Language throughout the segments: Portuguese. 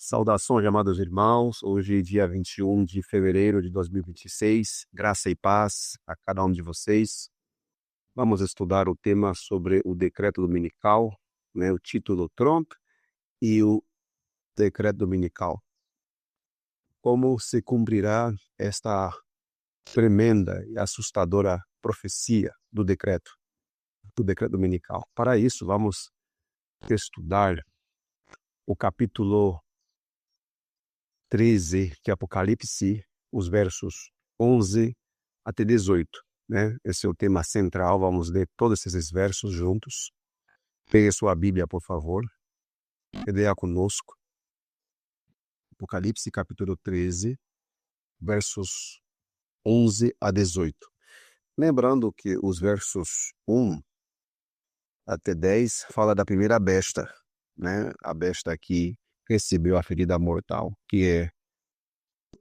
Saudações, amados irmãos. Hoje, dia 21 de fevereiro de 2026. Graça e paz a cada um de vocês. Vamos estudar o tema sobre o decreto dominical, né? O título Trump e o decreto dominical. Como se cumprirá esta tremenda e assustadora profecia do decreto dominical? Para isso, vamos estudar o capítulo 13 de Apocalipse, os versos 11 até 18, né? Esse é o tema central, vamos ler todos esses versos juntos. Pegue sua Bíblia, por favor, e leia conosco. Apocalipse, capítulo 13, versos 11 a 18. Lembrando que os versos 1 até 10 fala da primeira besta, né? A besta que recebeu a ferida mortal, que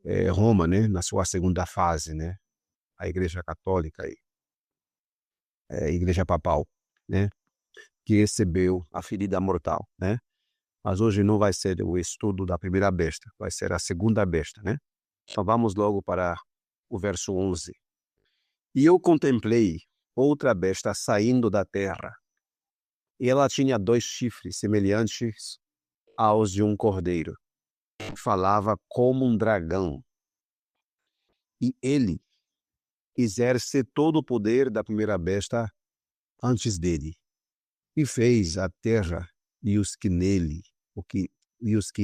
é Roma, né? Na sua segunda fase, né? A Igreja Católica e a Igreja Papal, né? Que recebeu a ferida mortal, né? Mas hoje não vai ser o estudo da primeira besta, vai ser a segunda besta, né? Então vamos logo para o verso 11. E eu contemplei outra besta saindo da terra, e ela tinha 2 chifres semelhantes aos de um cordeiro. Falava como um dragão. E ele exerce todo o poder da primeira besta antes dele. E fez a terra e os que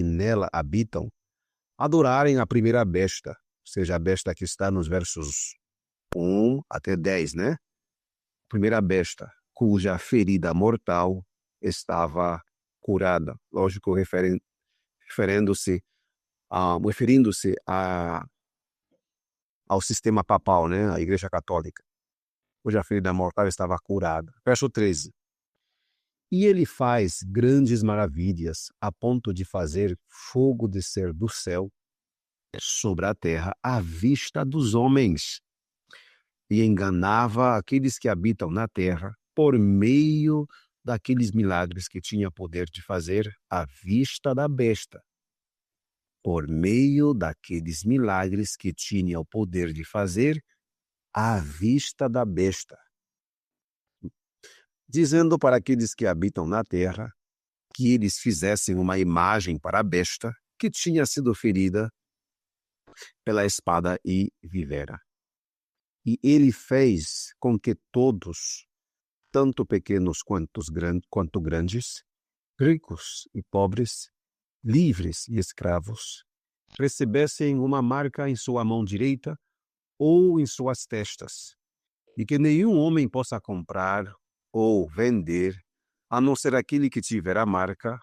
nela habitam adorarem a primeira besta, ou seja, a besta que está nos versos 1 até 10, né? Primeira besta, cuja ferida mortal estava curada. Lógico, referindo-se ao sistema papal, né? A Igreja Católica, cuja ferida mortal estava curada. Verso 13. E ele faz grandes maravilhas, a ponto de fazer fogo descer do céu sobre a terra à vista dos homens, e enganava aqueles que habitam na terra por meio daqueles milagres que tinha poder de fazer à vista da besta. Por meio daqueles milagres que tinha o poder de fazer à vista da besta. Dizendo para aqueles que habitam na terra que eles fizessem uma imagem para a besta que tinha sido ferida pela espada e vivera. E ele fez com que todos, tanto pequenos quanto grandes, ricos e pobres, livres e escravos, recebessem uma marca em sua mão direita ou em suas testas, e que nenhum homem possa comprar ou vender, a não ser aquele que tiver a marca,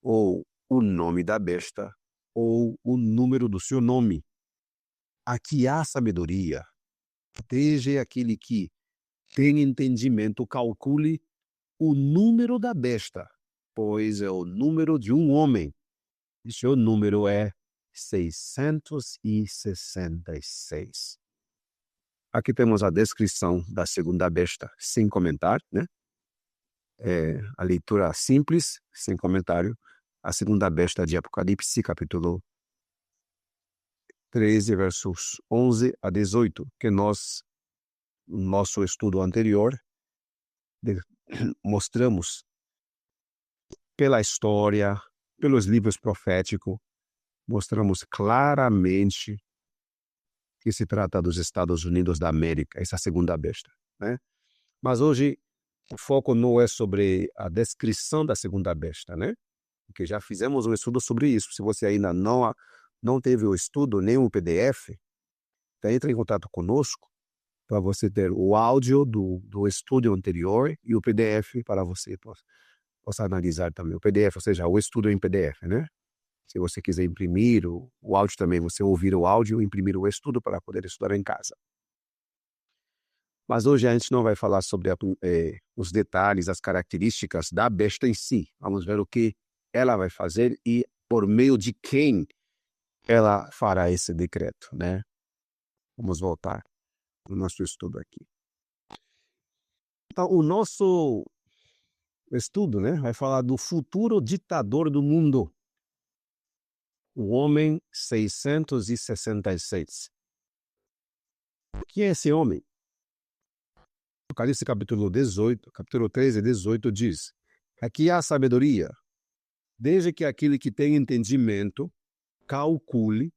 ou o nome da besta, ou o número do seu nome. Aqui há sabedoria. Desde aquele que tem entendimento, calcule o número da besta, pois é o número de um homem. E seu número é 666. Aqui temos a descrição da segunda besta, sem comentário, né? A leitura simples, sem comentário. A segunda besta de Apocalipse, capítulo 13, versos 11 a 18, que nós, no nosso estudo anterior, mostramos pela história, pelos livros proféticos, mostramos claramente que se trata dos Estados Unidos da América, essa segunda besta, né? Mas hoje o foco não é sobre a descrição da segunda besta, né? Porque já fizemos um estudo sobre isso. Se você ainda não teve o estudo, nem o PDF, então entre em contato conosco para você ter o áudio do estudo anterior e o PDF para você possa analisar também. O PDF, ou seja, o estudo em PDF, né? Se você quiser imprimir o áudio também, você ouvir o áudio e imprimir o estudo para poder estudar em casa. Mas hoje a gente não vai falar sobre os detalhes, as características da besta em si. Vamos ver o que ela vai fazer e por meio de quem ela fará esse decreto, né? Vamos voltar no nosso estudo aqui. Então, o nosso estudo, né, vai falar do futuro ditador do mundo. o homem 666. Quem é esse homem? Apocalipse capítulo 18, capítulo 13 e 18 diz: aqui há sabedoria, desde que aquele que tem entendimento calcule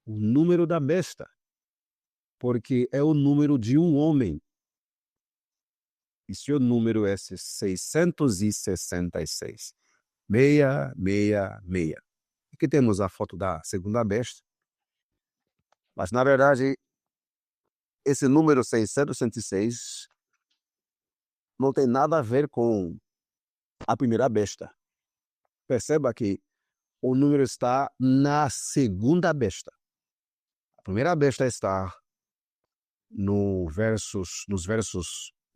o número da besta, porque é o número de um homem. E seu número é 666. 666. Aqui temos a foto da segunda besta. Mas, na verdade, esse número 666 não tem nada a ver com a primeira besta. Perceba que o número está na segunda besta. A primeira besta está nos versos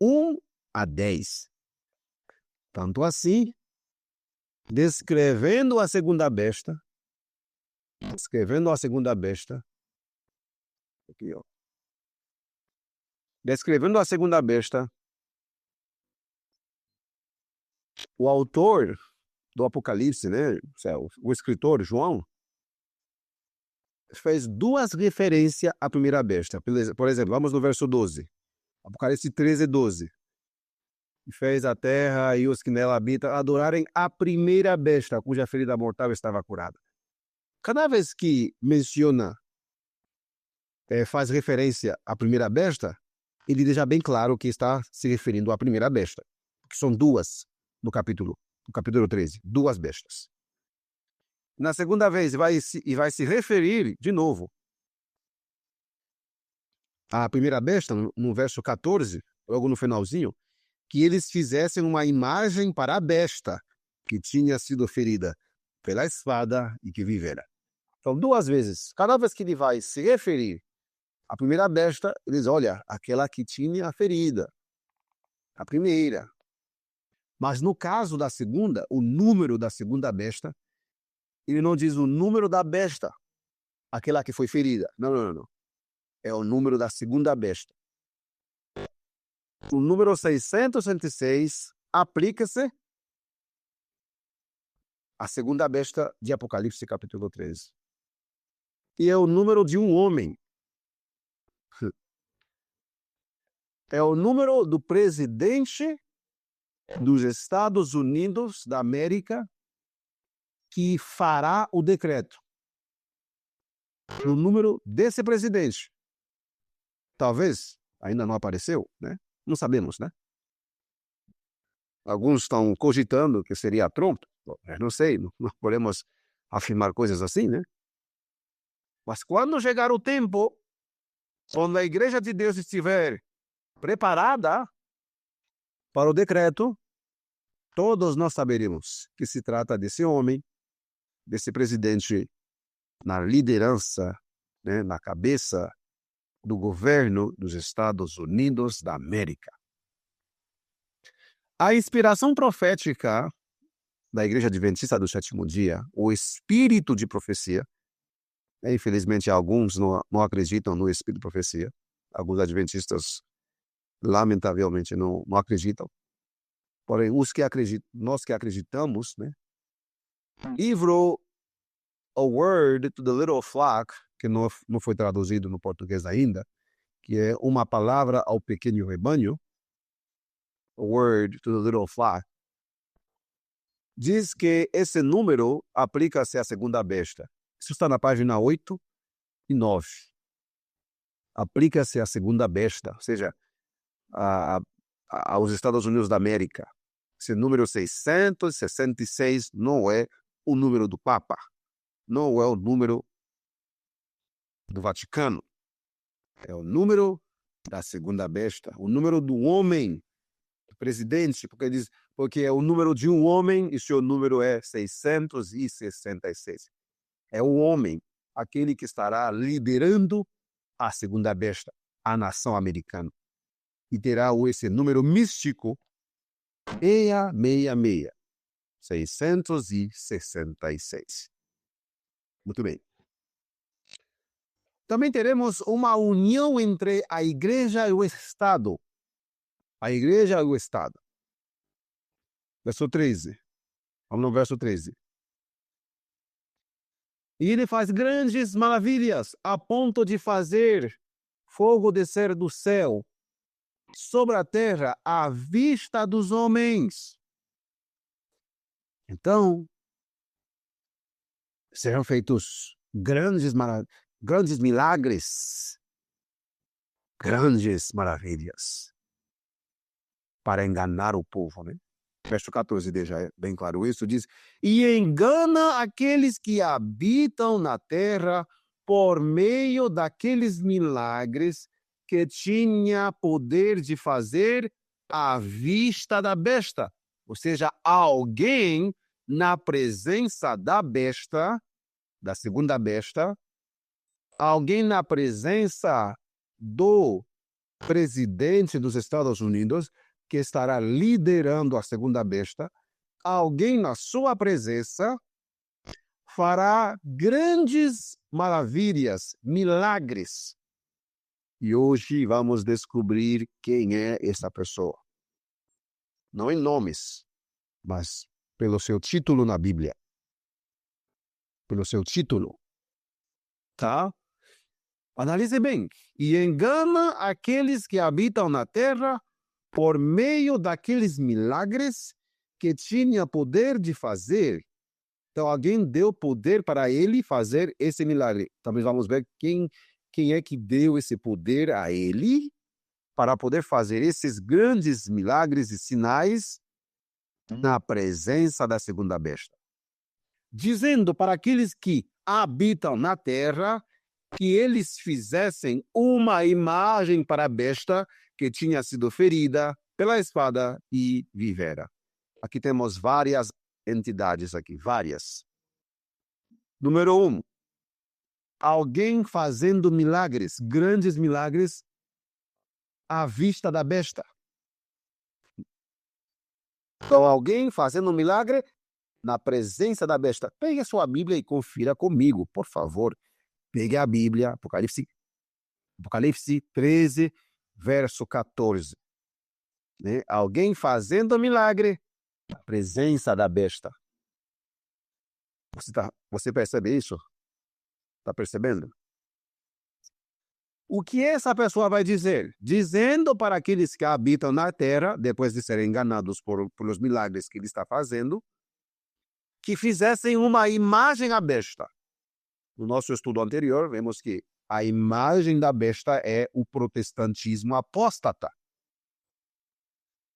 1 a 10. Tanto assim, descrevendo a segunda besta, aqui, ó. Descrevendo a segunda besta, o autor do Apocalipse, né, o escritor João, fez duas referências à primeira besta. Por exemplo, vamos no verso 12. Apocalipse 13, 12. E fez a terra e os que nela habitam adorarem a primeira besta, cuja ferida mortal estava curada. Cada vez que menciona, faz referência à primeira besta, ele deixa bem claro que está se referindo à primeira besta. Que são duas no capítulo 13, duas bestas. Na segunda vez, vai se referir de novo à primeira besta, no verso 14, logo no finalzinho, que eles fizessem uma imagem para a besta que tinha sido ferida pela espada e que vivera. Então, duas vezes. Cada vez que ele vai se referir à primeira besta, ele diz, olha, aquela que tinha a ferida. A primeira. Mas no caso da segunda, o número da segunda besta, ele não diz o número da besta, aquela que foi ferida. Não. É o número da segunda besta. O número 666 aplica-se à segunda besta de Apocalipse, capítulo 13. E é o número de um homem. É o número do presidente dos Estados Unidos da América que fará o decreto. O número desse presidente. Talvez ainda não apareceu, né? Não sabemos, né? Alguns estão cogitando que seria Trump. Eu não sei, não podemos afirmar coisas assim, né? Mas quando chegar o tempo, quando a Igreja de Deus estiver preparada para o decreto, todos nós saberemos que se trata desse homem, desse presidente na liderança, né, na cabeça do governo dos Estados Unidos da América. A inspiração profética da Igreja Adventista do Sétimo Dia, o espírito de profecia, infelizmente alguns não acreditam no espírito de profecia, alguns adventistas lamentavelmente não acreditam, porém nós que acreditamos, né, livro A Word to the Little Flock, que não foi traduzido no português ainda, que é uma palavra ao pequeno rebanho, A Word to the Little Flock, diz que esse número aplica-se à segunda besta. Isso está na página 8 e 9. Aplica-se à segunda besta, ou seja, aos Estados Unidos da América. Esse número 666 não é o número do Papa, não é o número do Vaticano, é o número da segunda besta, o número do homem, do presidente, porque é o número de um homem e seu número é 666. É o homem, aquele que estará liderando a segunda besta, a nação americana. E terá esse número místico 666. 666. Muito bem. Também teremos uma união entre a igreja e o Estado. A igreja e o Estado. Verso 13. Vamos no verso 13. E ele faz grandes maravilhas, a ponto de fazer fogo descer do céu sobre a terra à vista dos homens. Então, serão feitos grandes milagres, grandes maravilhas, para enganar o povo, né? Verso 14 deixa bem claro isso, diz, e engana aqueles que habitam na terra por meio daqueles milagres que tinha poder de fazer à vista da besta. Ou seja, alguém na presença da besta, da segunda besta, alguém na presença do presidente dos Estados Unidos, que estará liderando a segunda besta, alguém na sua presença fará grandes maravilhas, milagres. E hoje vamos descobrir quem é essa pessoa. Não em nomes, mas pelo seu título na Bíblia. Pelo seu título. Tá? Analise bem. E engana aqueles que habitam na terra por meio daqueles milagres que tinha poder de fazer. Então, alguém deu poder para ele fazer esse milagre. Também vamos ver quem é que deu esse poder a ele para poder fazer esses grandes milagres e sinais na presença da segunda besta. Dizendo para aqueles que habitam na terra que eles fizessem uma imagem para a besta que tinha sido ferida pela espada e vivera. Aqui temos várias entidades aqui, várias. Número 1, alguém fazendo milagres, grandes milagres, à vista da besta. Então, alguém fazendo um milagre na presença da besta. Pegue a sua Bíblia e confira comigo, por favor. Pegue a Bíblia, Apocalipse 13, verso 14. Né? Alguém fazendo milagre na presença da besta. Você percebe isso? Está percebendo? O que essa pessoa vai dizer? Dizendo para aqueles que habitam na terra, depois de serem enganados pelos milagres que ele está fazendo, que fizessem uma imagem à besta. No nosso estudo anterior, vemos que a imagem da besta é o protestantismo apóstata.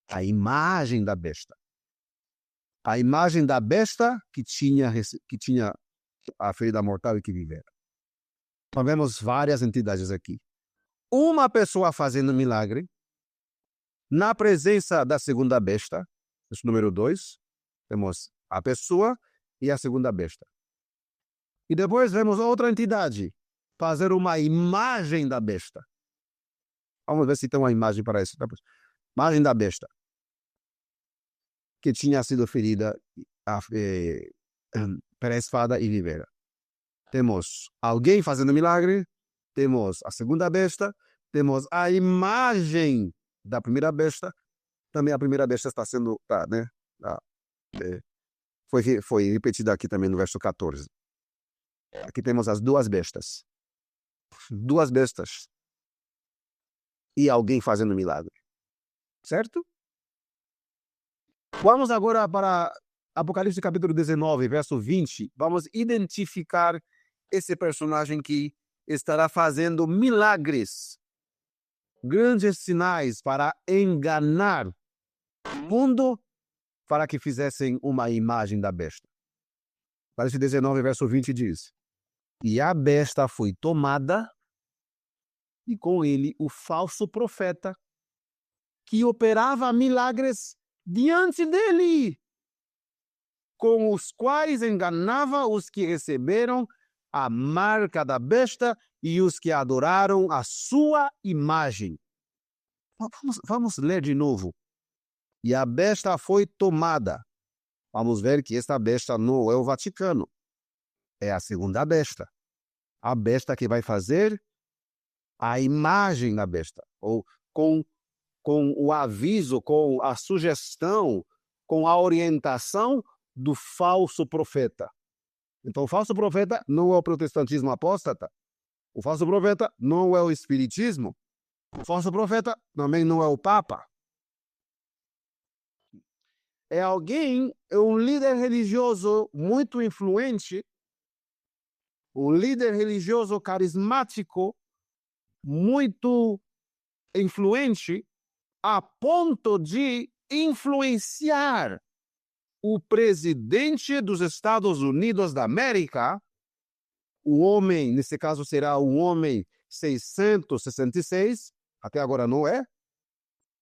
A imagem da besta. A imagem da besta que tinha a ferida mortal e que vivera. Nós vemos várias entidades aqui. Uma pessoa fazendo milagre na presença da segunda besta. Esse número 2. Temos a pessoa e a segunda besta. E depois vemos outra entidade fazer uma imagem da besta. Vamos ver se tem uma imagem para isso. Imagem da besta que tinha sido ferida pela espada e vivera. Temos alguém fazendo milagre, temos a segunda besta, temos a imagem da primeira besta. Também a primeira besta está sendo, foi repetida aqui também no verso 14. Aqui temos as duas bestas. Duas bestas. E alguém fazendo milagre. Certo? Vamos agora para Apocalipse capítulo 19, verso 20. Vamos identificar esse personagem que estará fazendo milagres, grandes sinais para enganar o mundo para que fizessem uma imagem da besta. Apocalipse 19, verso 20 diz: e a besta foi tomada, e com ele o falso profeta, que operava milagres diante dele, com os quais enganava os que receberam a marca da besta e os que adoraram a sua imagem. Vamos ler de novo. E a besta foi tomada. Vamos ver que esta besta não é o Vaticano. É a segunda besta. A besta que vai fazer a imagem da besta. Ou com o aviso, com a sugestão, com a orientação do falso profeta. Então, o falso profeta não é o protestantismo apóstata. O falso profeta não é o espiritismo. O falso profeta também não é o Papa. É alguém, é um líder religioso muito influente, um líder religioso carismático, muito influente, a ponto de influenciar o presidente dos Estados Unidos da América, o homem, nesse caso será o homem 666, até agora não é,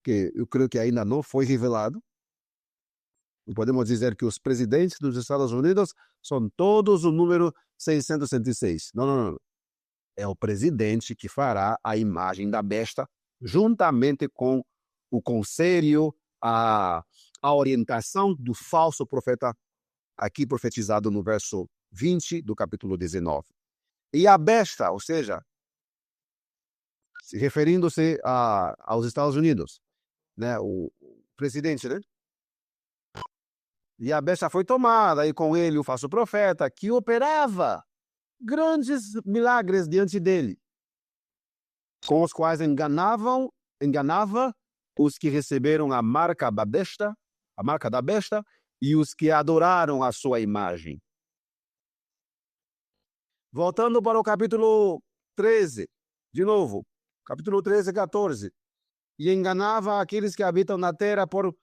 que eu creio que ainda não foi revelado. Podemos dizer que os presidentes dos Estados Unidos são todos o número 666. Não, não, não. É o presidente que fará a imagem da besta juntamente com o conselho, a orientação do falso profeta, aqui profetizado no verso 20 do capítulo 19. E a besta, ou seja, referindo-se aos Estados Unidos, né, o presidente, né? E a besta foi tomada, e com ele o falso profeta, que operava grandes milagres diante dele, com os quais enganava os que receberam a marca da besta, e os que adoraram a sua imagem. Voltando para o capítulo 13, de novo, capítulo 13, 14. E enganava aqueles que habitam na terra por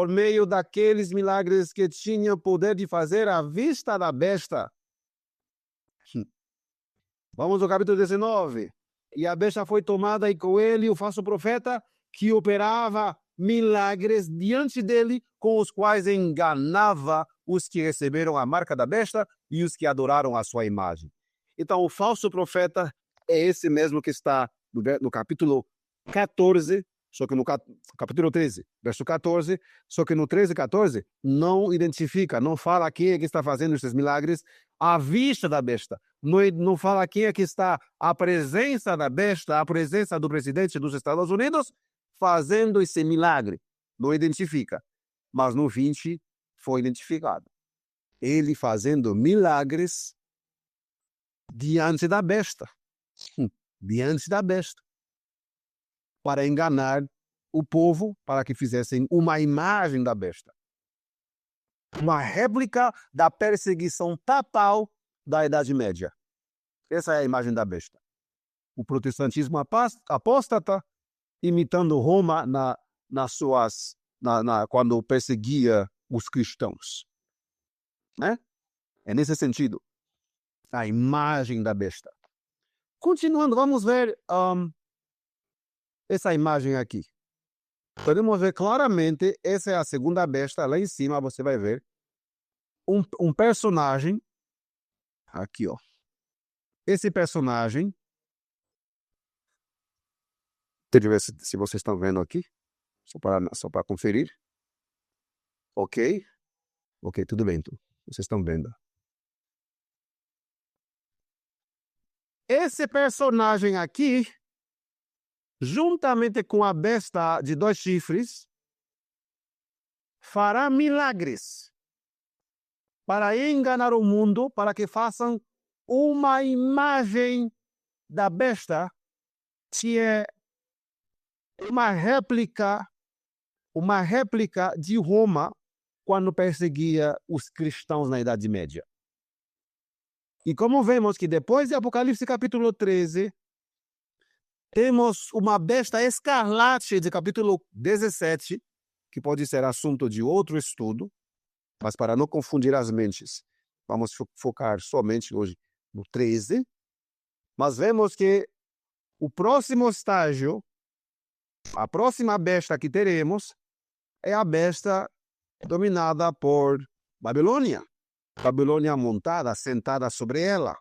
meio daqueles milagres que tinham poder de fazer à vista da besta. Vamos ao capítulo 19. E a besta foi tomada, e com ele o falso profeta, que operava milagres diante dele, com os quais enganava os que receberam a marca da besta e os que adoraram a sua imagem. Então, o falso profeta é esse mesmo que está no capítulo 14, só que no capítulo 13, verso 14, só que no 13 e 14 não identifica, não fala quem é que está fazendo esses milagres à vista da besta. Não fala quem é que está a presença da besta, a presença do presidente dos Estados Unidos fazendo esse milagre. Não identifica. Mas no 20 foi identificado. Ele fazendo milagres diante da besta. Diante da besta. Para enganar o povo, para que fizessem uma imagem da besta. Uma réplica da perseguição papal da Idade Média. Essa é a imagem da besta. O protestantismo apóstata, imitando Roma quando perseguia os cristãos. Né? É nesse sentido. A imagem da besta. Continuando, vamos ver essa imagem aqui. Podemos ver claramente, essa é a segunda besta, lá em cima você vai ver um personagem, aqui ó, esse personagem, deixa eu ver se vocês estão vendo aqui, só para conferir, ok, tudo bem, então. Vocês estão vendo. Esse personagem aqui, juntamente com a besta de 2 chifres, fará milagres para enganar o mundo, para que façam uma imagem da besta, que é uma réplica de Roma quando perseguia os cristãos na Idade Média. E como vemos que depois de Apocalipse capítulo 13, temos uma besta escarlate de capítulo 17, que pode ser assunto de outro estudo, mas para não confundir as mentes, vamos focar somente hoje no 13. Mas vemos que o próximo estágio, a próxima besta que teremos, é a besta dominada por Babilônia. Babilônia montada, sentada sobre ela.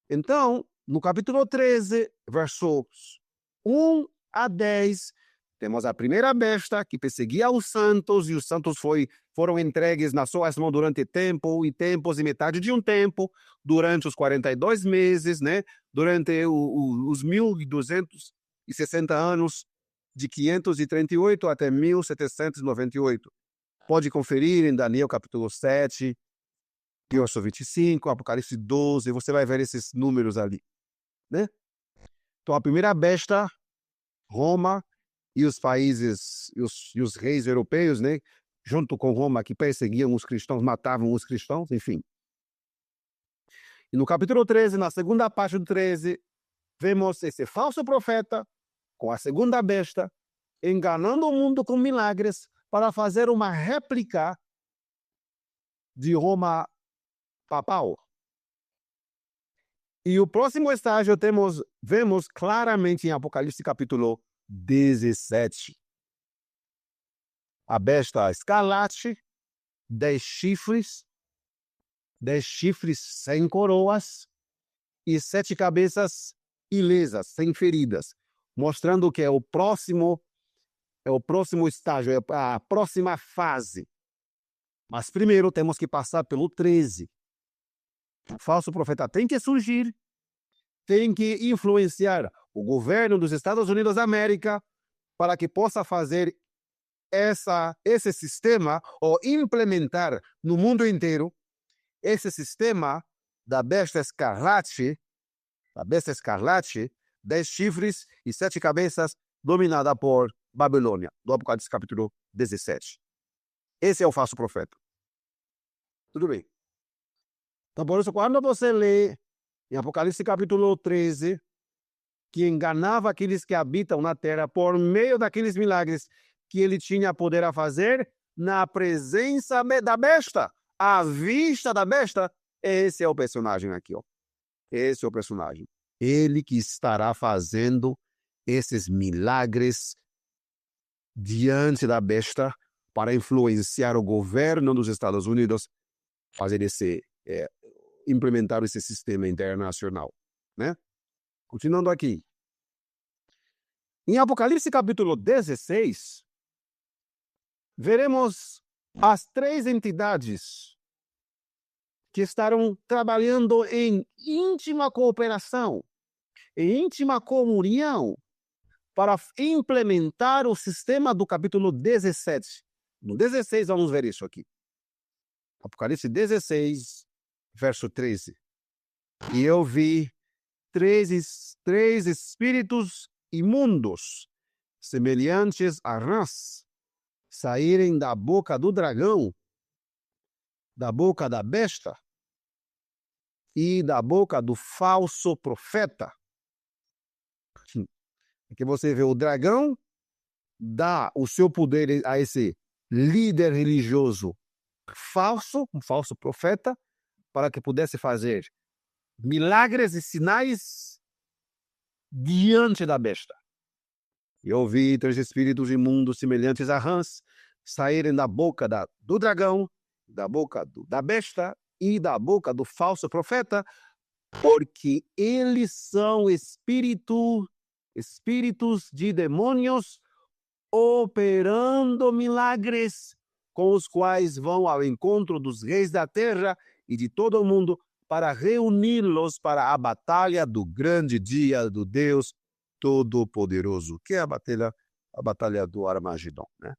Então, no capítulo 13, versos 1 a 10, temos a primeira besta que perseguia os santos, e os santos foram entregues nas suas mãos durante tempos e metade de um tempo, durante os 42 meses, né? Durante os 1260 anos, de 538 até 1798. Pode conferir em Daniel capítulo 7, verso 25, Apocalipse 12, você vai ver esses números ali, né? Então, a primeira besta, Roma, e os países, e os reis europeus, né? Junto com Roma, que perseguiam os cristãos, matavam os cristãos, enfim. E no capítulo 13, na segunda parte do 13, vemos esse falso profeta com a segunda besta, enganando o mundo com milagres para fazer uma réplica de Roma papal. E o próximo estágio vemos claramente em Apocalipse capítulo 17. A besta escarlate, 10 chifres sem coroas e 7 cabeças ilesas, sem feridas, mostrando que é o próximo estágio, é a próxima fase. Mas primeiro temos que passar pelo 13. O falso profeta tem que surgir, tem que influenciar o governo dos Estados Unidos da América para que possa fazer esse sistema ou implementar no mundo inteiro esse sistema da besta escarlate, 10 chifres e 7 cabeças, dominada por Babilônia, do Apocalipse capítulo 17. Esse é o falso profeta. Tudo bem? Então, por isso, quando você lê em Apocalipse capítulo 13, que enganava aqueles que habitam na terra por meio daqueles milagres que ele tinha poder a fazer, na presença da besta, à vista da besta, esse é o personagem aqui, ó. Esse é o personagem. Ele que estará fazendo esses milagres diante da besta para influenciar o governo dos Estados Unidos, fazer implementar esse sistema internacional, né? Continuando aqui. Em Apocalipse capítulo 16, veremos as 3 entidades que estarão trabalhando em íntima cooperação, em íntima comunhão, para implementar o sistema do capítulo 17. No 16, vamos ver isso aqui. Apocalipse 16, verso 13. E eu vi três espíritos imundos, semelhantes a rãs, saírem da boca do dragão, da boca da besta e da boca do falso profeta. Aqui você vê o dragão dá o seu poder a esse líder religioso falso, um falso profeta, para que pudesse fazer milagres e sinais diante da besta. Eu vi 3 espíritos imundos semelhantes a rãs saírem da boca do dragão, da boca da besta e da boca do falso profeta, porque eles são espíritos de demônios operando milagres com os quais vão ao encontro dos reis da terra e de todo o mundo para reuni-los para a batalha do grande dia do Deus Todo-Poderoso, que é a batalha do Armagedon, né?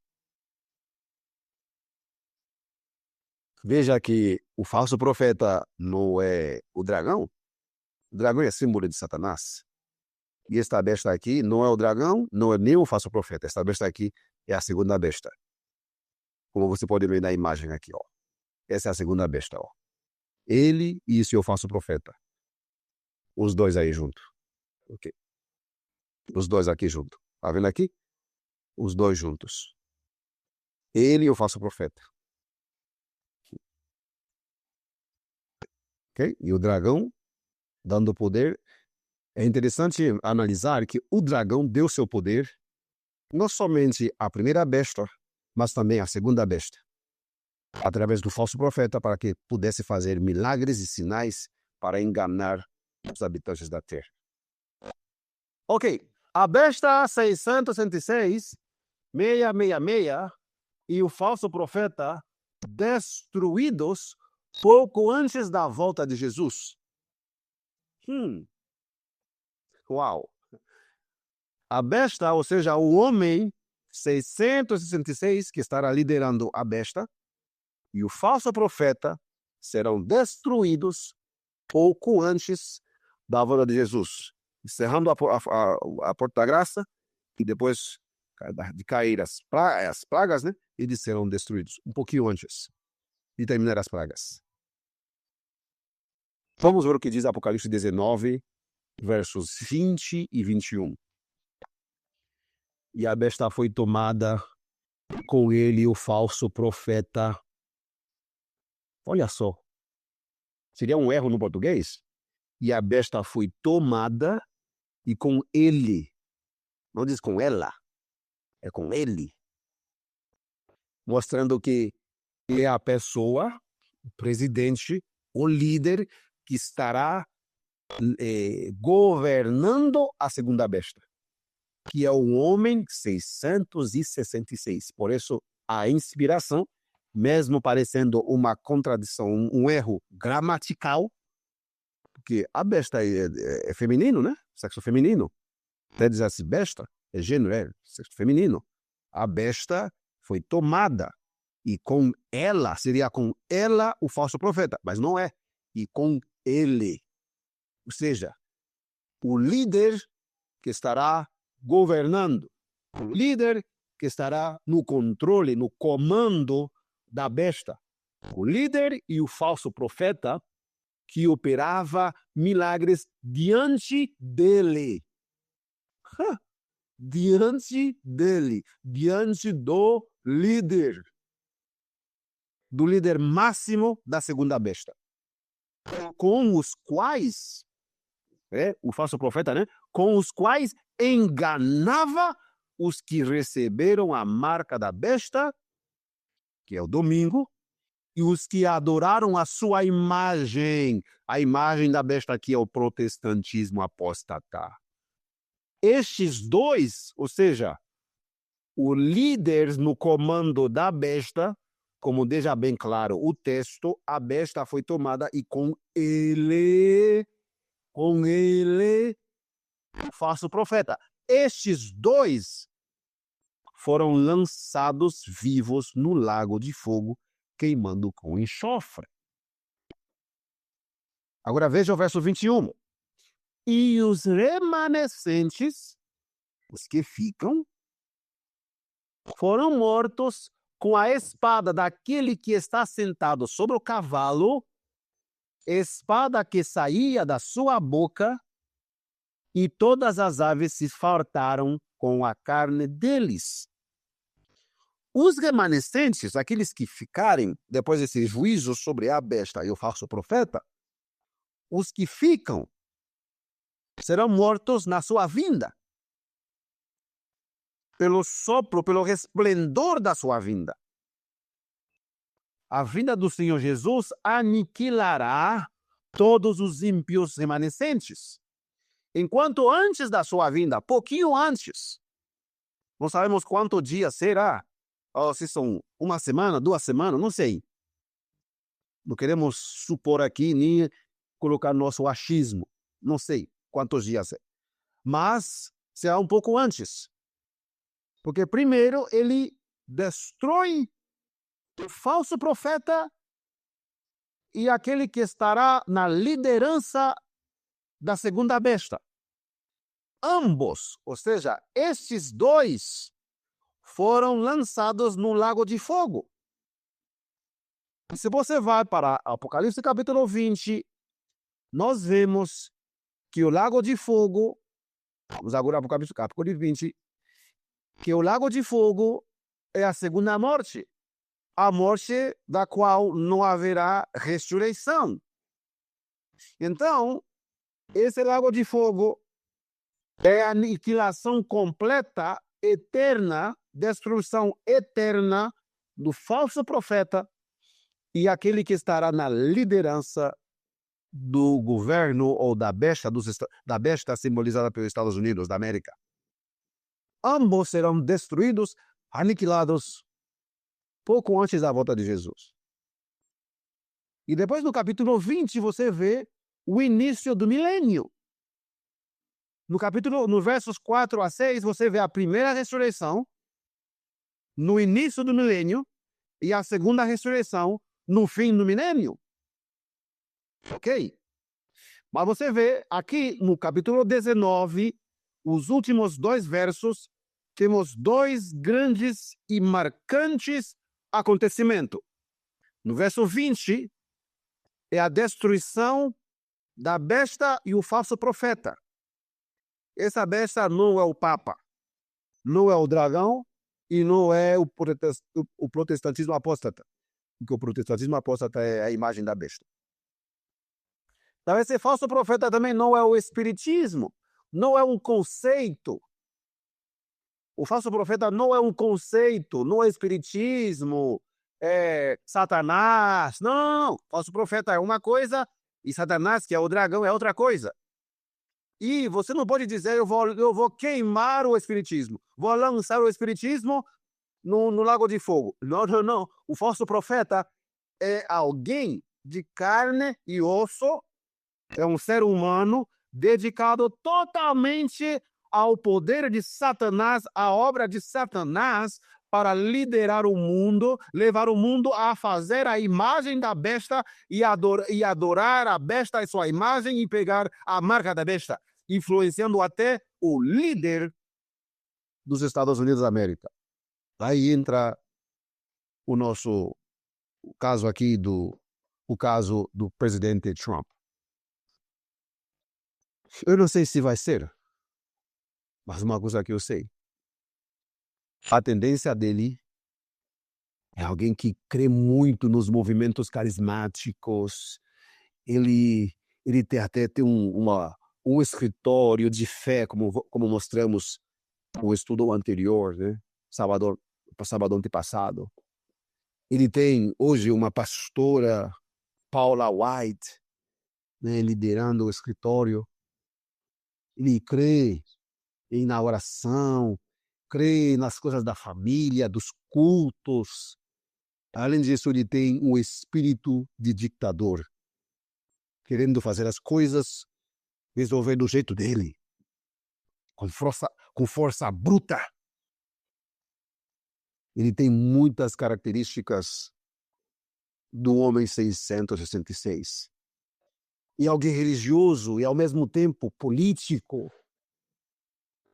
Veja que o falso profeta não é o dragão. O dragão é símbolo de Satanás. E esta besta aqui não é o dragão, não é nem o falso profeta. Esta besta aqui é a segunda besta. Como você pode ver na imagem aqui, ó. Essa é a segunda besta, ó. Ele e o seu falso profeta. Os dois aí junto. Ok. Os dois aqui junto. Tá vendo aqui? Os dois juntos. Ele e o falso profeta. Ok? E o dragão dando poder. É interessante analisar que o dragão deu seu poder não somente à primeira besta, mas também à segunda besta, através do falso profeta, para que pudesse fazer milagres e sinais para enganar os habitantes da terra. Ok, a besta 666, 666 e o falso profeta destruídos pouco antes da volta de Jesus. Uau! A besta, ou seja, o homem 666 que estará liderando a besta, e o falso profeta serão destruídos pouco antes da volta de Jesus, encerrando a porta da graça, e depois de cair as pragas, né? Eles serão destruídos um pouquinho antes de terminar as pragas. Vamos ver o que diz Apocalipse 19, versos 20 e 21. E a besta foi tomada, com ele o falso profeta. Olha só. Seria um erro no português? E a besta foi tomada, e com ele. Não diz com ela, é com ele. Mostrando que ele é a pessoa, o presidente, o líder que estará governando a segunda besta, que é o homem 666. Por isso, a inspiração, mesmo parecendo uma contradição, um erro gramatical, porque a besta é feminino, né? Sexo feminino. Até dizer assim, besta é gênero, sexo feminino. A besta foi tomada, e com ela, seria com ela o falso profeta, mas não é. E com ele. Ou seja, o líder que estará governando, o líder que estará no controle, no comando da besta, o líder e o falso profeta que operava milagres diante dele. Diante dele, diante do líder máximo da segunda besta, com os quais, o falso profeta, né? Com os quais enganava os que receberam a marca da besta, que é o domingo, e os que adoraram a sua imagem. A imagem da besta aqui é o protestantismo apóstata. Estes dois, ou seja, o líder no comando da besta, como deixa bem claro o texto, a besta foi tomada, e com ele, o falso profeta. Estes dois foram lançados vivos no lago de fogo, queimando com enxofre. Agora veja o verso 21. E os remanescentes, os que ficam, foram mortos com a espada daquele que está sentado sobre o cavalo, espada que saía da sua boca, e todas as aves se fartaram com a carne deles. Os remanescentes, aqueles que ficarem depois desse juízo sobre a besta e o falso profeta, os que ficam serão mortos na sua vinda, pelo sopro, pelo resplendor da sua vinda. A vinda do Senhor Jesus aniquilará todos os ímpios remanescentes. Enquanto antes da sua vinda, pouquinho antes, não sabemos quanto dia será, ou se são uma semana, 2 semanas, não sei. Não queremos supor aqui, nem colocar nosso achismo. Não sei quantos dias é. Mas será um pouco antes. Porque primeiro ele destrói o falso profeta e aquele que estará na liderança da segunda besta. Ambos, ou seja, estes dois, foram lançados no lago de fogo. E se você vai para Apocalipse capítulo 20, nós vemos que o lago de fogo, vamos agora para o capítulo 20, que o lago de fogo é a segunda morte, a morte da qual não haverá ressurreição. Então, esse lago de fogo é a aniquilação completa, eterna, destruição eterna do falso profeta e aquele que estará na liderança do governo ou da besta simbolizada pelos Estados Unidos da América. Ambos serão destruídos, aniquilados, pouco antes da volta de Jesus. E depois no capítulo 20 você vê o início do milênio. No versos 4 a 6 você vê a primeira ressurreição no início do milênio e a segunda ressurreição no fim do milênio. Ok? Mas você vê aqui no capítulo 19, os últimos 2 versos, temos 2 grandes e marcantes acontecimentos. No verso 20, é a destruição da besta e o falso profeta. Essa besta não é o Papa, não é o dragão e não é o protestantismo apóstata, porque o protestantismo apóstata é a imagem da besta. Então, esse falso profeta também não é o espiritismo, não é um conceito. O falso profeta não é um conceito, não é espiritismo, é Satanás. Não. O falso profeta é uma coisa e Satanás, que é o dragão, é outra coisa. E você não pode dizer, eu vou queimar o espiritismo, vou lançar o espiritismo no lago de fogo. Não, não, não. O falso profeta é alguém de carne e osso, é um ser humano dedicado totalmente ao poder de Satanás, à obra de Satanás, para liderar o mundo, levar o mundo a fazer a imagem da besta e adorar a besta e sua imagem e pegar a marca da besta, influenciando até o líder dos Estados Unidos da América. Aí entra o nosso caso aqui o caso do presidente Trump. Eu não sei se vai ser, mas uma coisa que eu sei, a tendência dele é alguém que crê muito nos movimentos carismáticos. Ele tem até tem um escritório de fé, como mostramos no estudo anterior, né? Sábado antepassado. Ele tem hoje uma pastora, Paula White, né, liderando o escritório. Ele crê na oração, crê nas coisas da família, dos cultos. Além disso, ele tem um espírito de ditador, querendo fazer as coisas, resolver do jeito dele, com força bruta. Ele tem muitas características do homem 666. E alguém religioso e, ao mesmo tempo, político.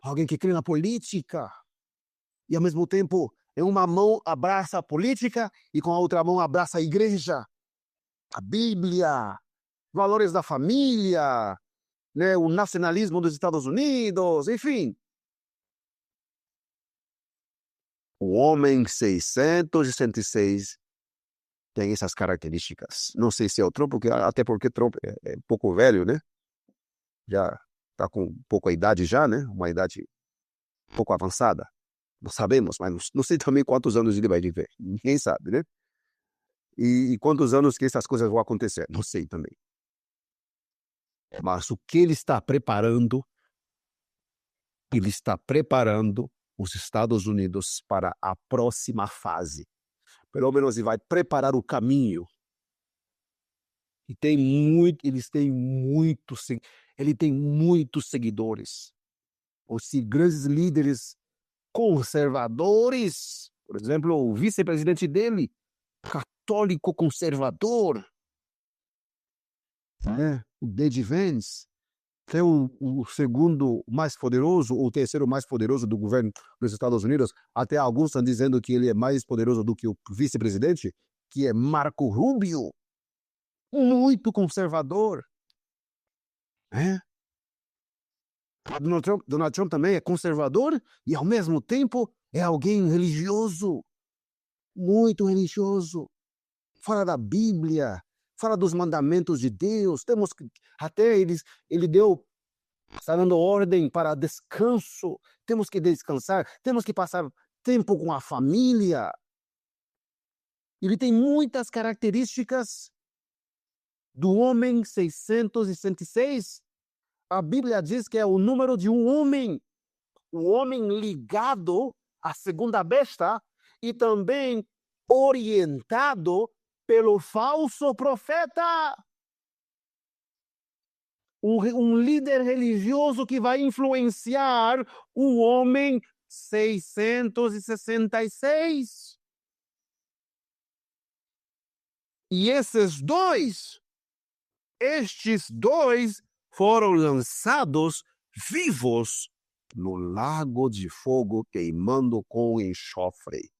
Alguém que crê na política e, ao mesmo tempo, em uma mão abraça a política e com a outra mão abraça a igreja, a Bíblia, valores da família, né, o nacionalismo dos Estados Unidos, enfim. O homem 666 tem essas características. Não sei se é o Trump, até porque Trump é um pouco velho, né? Já está com um pouco a idade já, né? Uma idade um pouco avançada. Não sabemos, mas não sei também quantos anos ele vai viver. Ninguém sabe, né? E quantos anos que essas coisas vão acontecer. Não sei também. Mas o que ele está preparando os Estados Unidos para a próxima fase. Pelo menos ele vai preparar o caminho. E ele tem muitos seguidores. Os grandes líderes conservadores, por exemplo, o vice-presidente dele, católico conservador, o J.D. Vance, que é o segundo mais poderoso, ou o terceiro mais poderoso do governo dos Estados Unidos. Até alguns estão dizendo que ele é mais poderoso do que o vice-presidente, que é Marco Rubio, muito conservador. Donald Trump também é conservador e, ao mesmo tempo, é alguém religioso, muito religioso. Fala da Bíblia, fala dos mandamentos de Deus. Até ele está dando ordem para descanso. Temos que descansar, temos que passar tempo com a família. Ele tem muitas características do homem 666. A Bíblia diz que é o número de um homem, o homem ligado à segunda besta e também orientado pelo falso profeta. Um líder religioso que vai influenciar o homem 666. E esses dois estes dois foram lançados vivos no lago de fogo queimando com enxofre.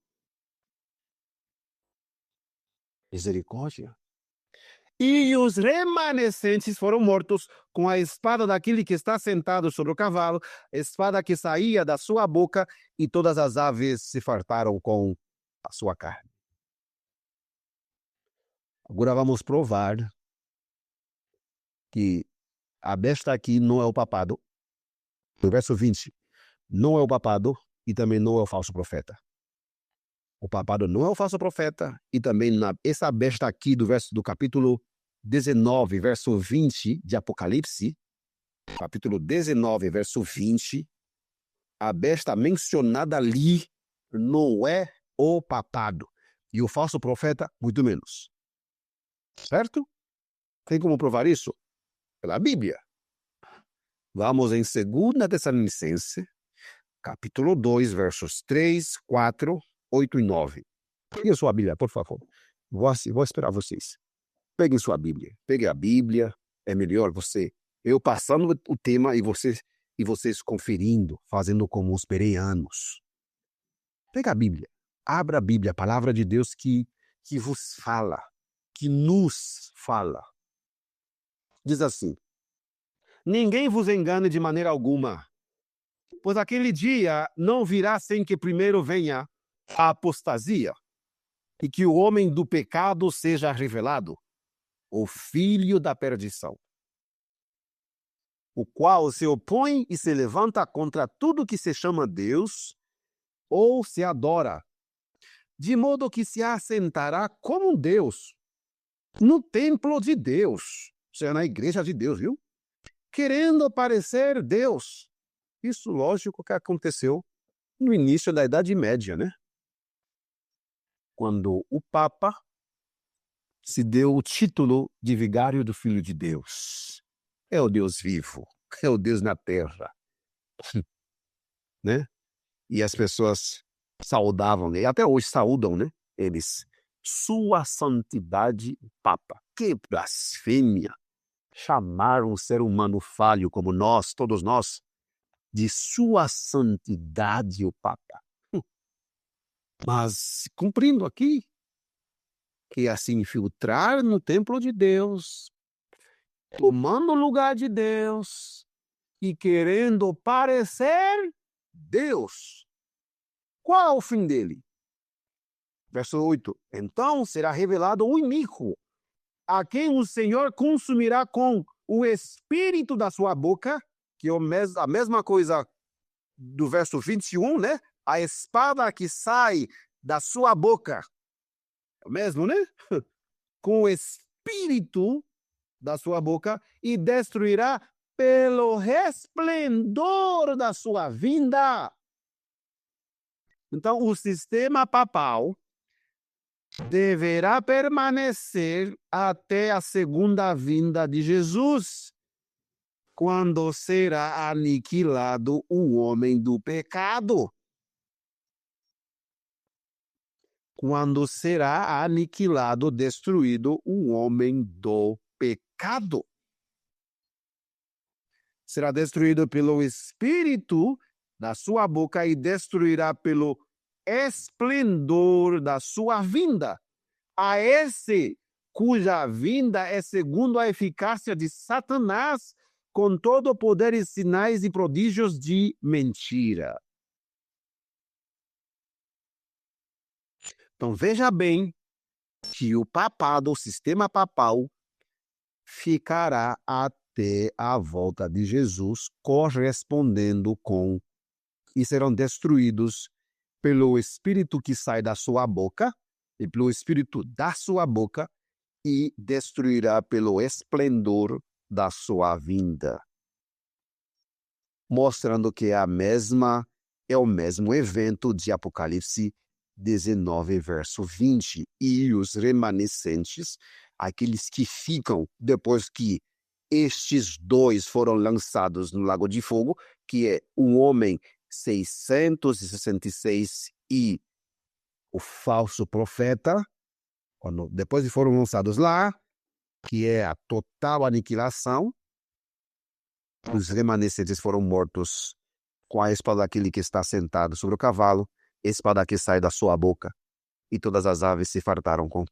Misericórdia. E os remanescentes foram mortos com a espada daquele que está sentado sobre o cavalo, espada que saía da sua boca, e todas as aves se fartaram com a sua carne. Agora vamos provar que a besta aqui não é o papado. No verso 20, não é o papado e também não é o falso profeta. O papado não é o falso profeta e também essa besta aqui do capítulo 19, verso 20 de Apocalipse, capítulo 19, verso 20, a besta mencionada ali não é o papado. E o falso profeta, muito menos. Certo? Tem como provar isso? Pela Bíblia. Vamos em 2 Tessalonicenses, capítulo 2, versos 3, 4, 8 e 9. Pegue sua Bíblia, por favor. Vou esperar vocês. Peguem sua Bíblia. Pegue a Bíblia. É melhor eu passando o tema e vocês conferindo, fazendo como os bereanos. Pega a Bíblia. Abra a Bíblia, a palavra de Deus que vos fala, que nos fala. Diz assim: ninguém vos engane de maneira alguma, pois aquele dia não virá sem que primeiro venha a apostasia e que o homem do pecado seja revelado, o filho da perdição, o qual se opõe e se levanta contra tudo que se chama Deus ou se adora, de modo que se assentará como um Deus no templo de Deus, ou seja, na igreja de Deus, viu? Querendo parecer Deus. Isso, lógico, que aconteceu no início da Idade Média, né? Quando o Papa se deu o título de vigário do Filho de Deus. É o Deus vivo, é o Deus na terra, né? E as pessoas saudavam, e até hoje saúdam, né? Eles, Sua Santidade Papa. Que blasfêmia! Chamar um ser humano falho como nós, todos nós, de Sua Santidade o Papa. Mas, cumprindo aqui, que é se infiltrar no templo de Deus, tomando o lugar de Deus e querendo parecer Deus. Qual é o fim dele? Verso 8. Então será revelado o iníquo, a quem o Senhor consumirá com o espírito da sua boca, que é a mesma coisa do verso 21, né? A espada que sai da sua boca. É o mesmo, né? Com o espírito da sua boca e destruirá pelo resplendor da sua vinda. Então, o sistema papal deverá permanecer até a segunda vinda de Jesus, quando será aniquilado o homem do pecado. Quando será aniquilado, destruído o homem do pecado. Será destruído pelo espírito da sua boca e destruirá pelo esplendor da sua vinda. A esse cuja vinda é segundo a eficácia de Satanás, com todo o poder e sinais e prodígios de mentira. Então veja bem que o papado, o sistema papal, ficará até a volta de Jesus, correspondendo com, e serão destruídos pelo espírito que sai da sua boca, e pelo espírito da sua boca, e destruirá pelo esplendor da sua vinda. Mostrando que é o mesmo evento de Apocalipse 19, verso 20. E os remanescentes, aqueles que ficam depois que estes dois foram lançados no lago de fogo, que é o homem 666 e o falso profeta, depois de foram lançados lá, que é a total aniquilação. Os remanescentes foram mortos com a espada daquele que está sentado sobre o cavalo, espada que sai da sua boca, e todas as aves se fartaram com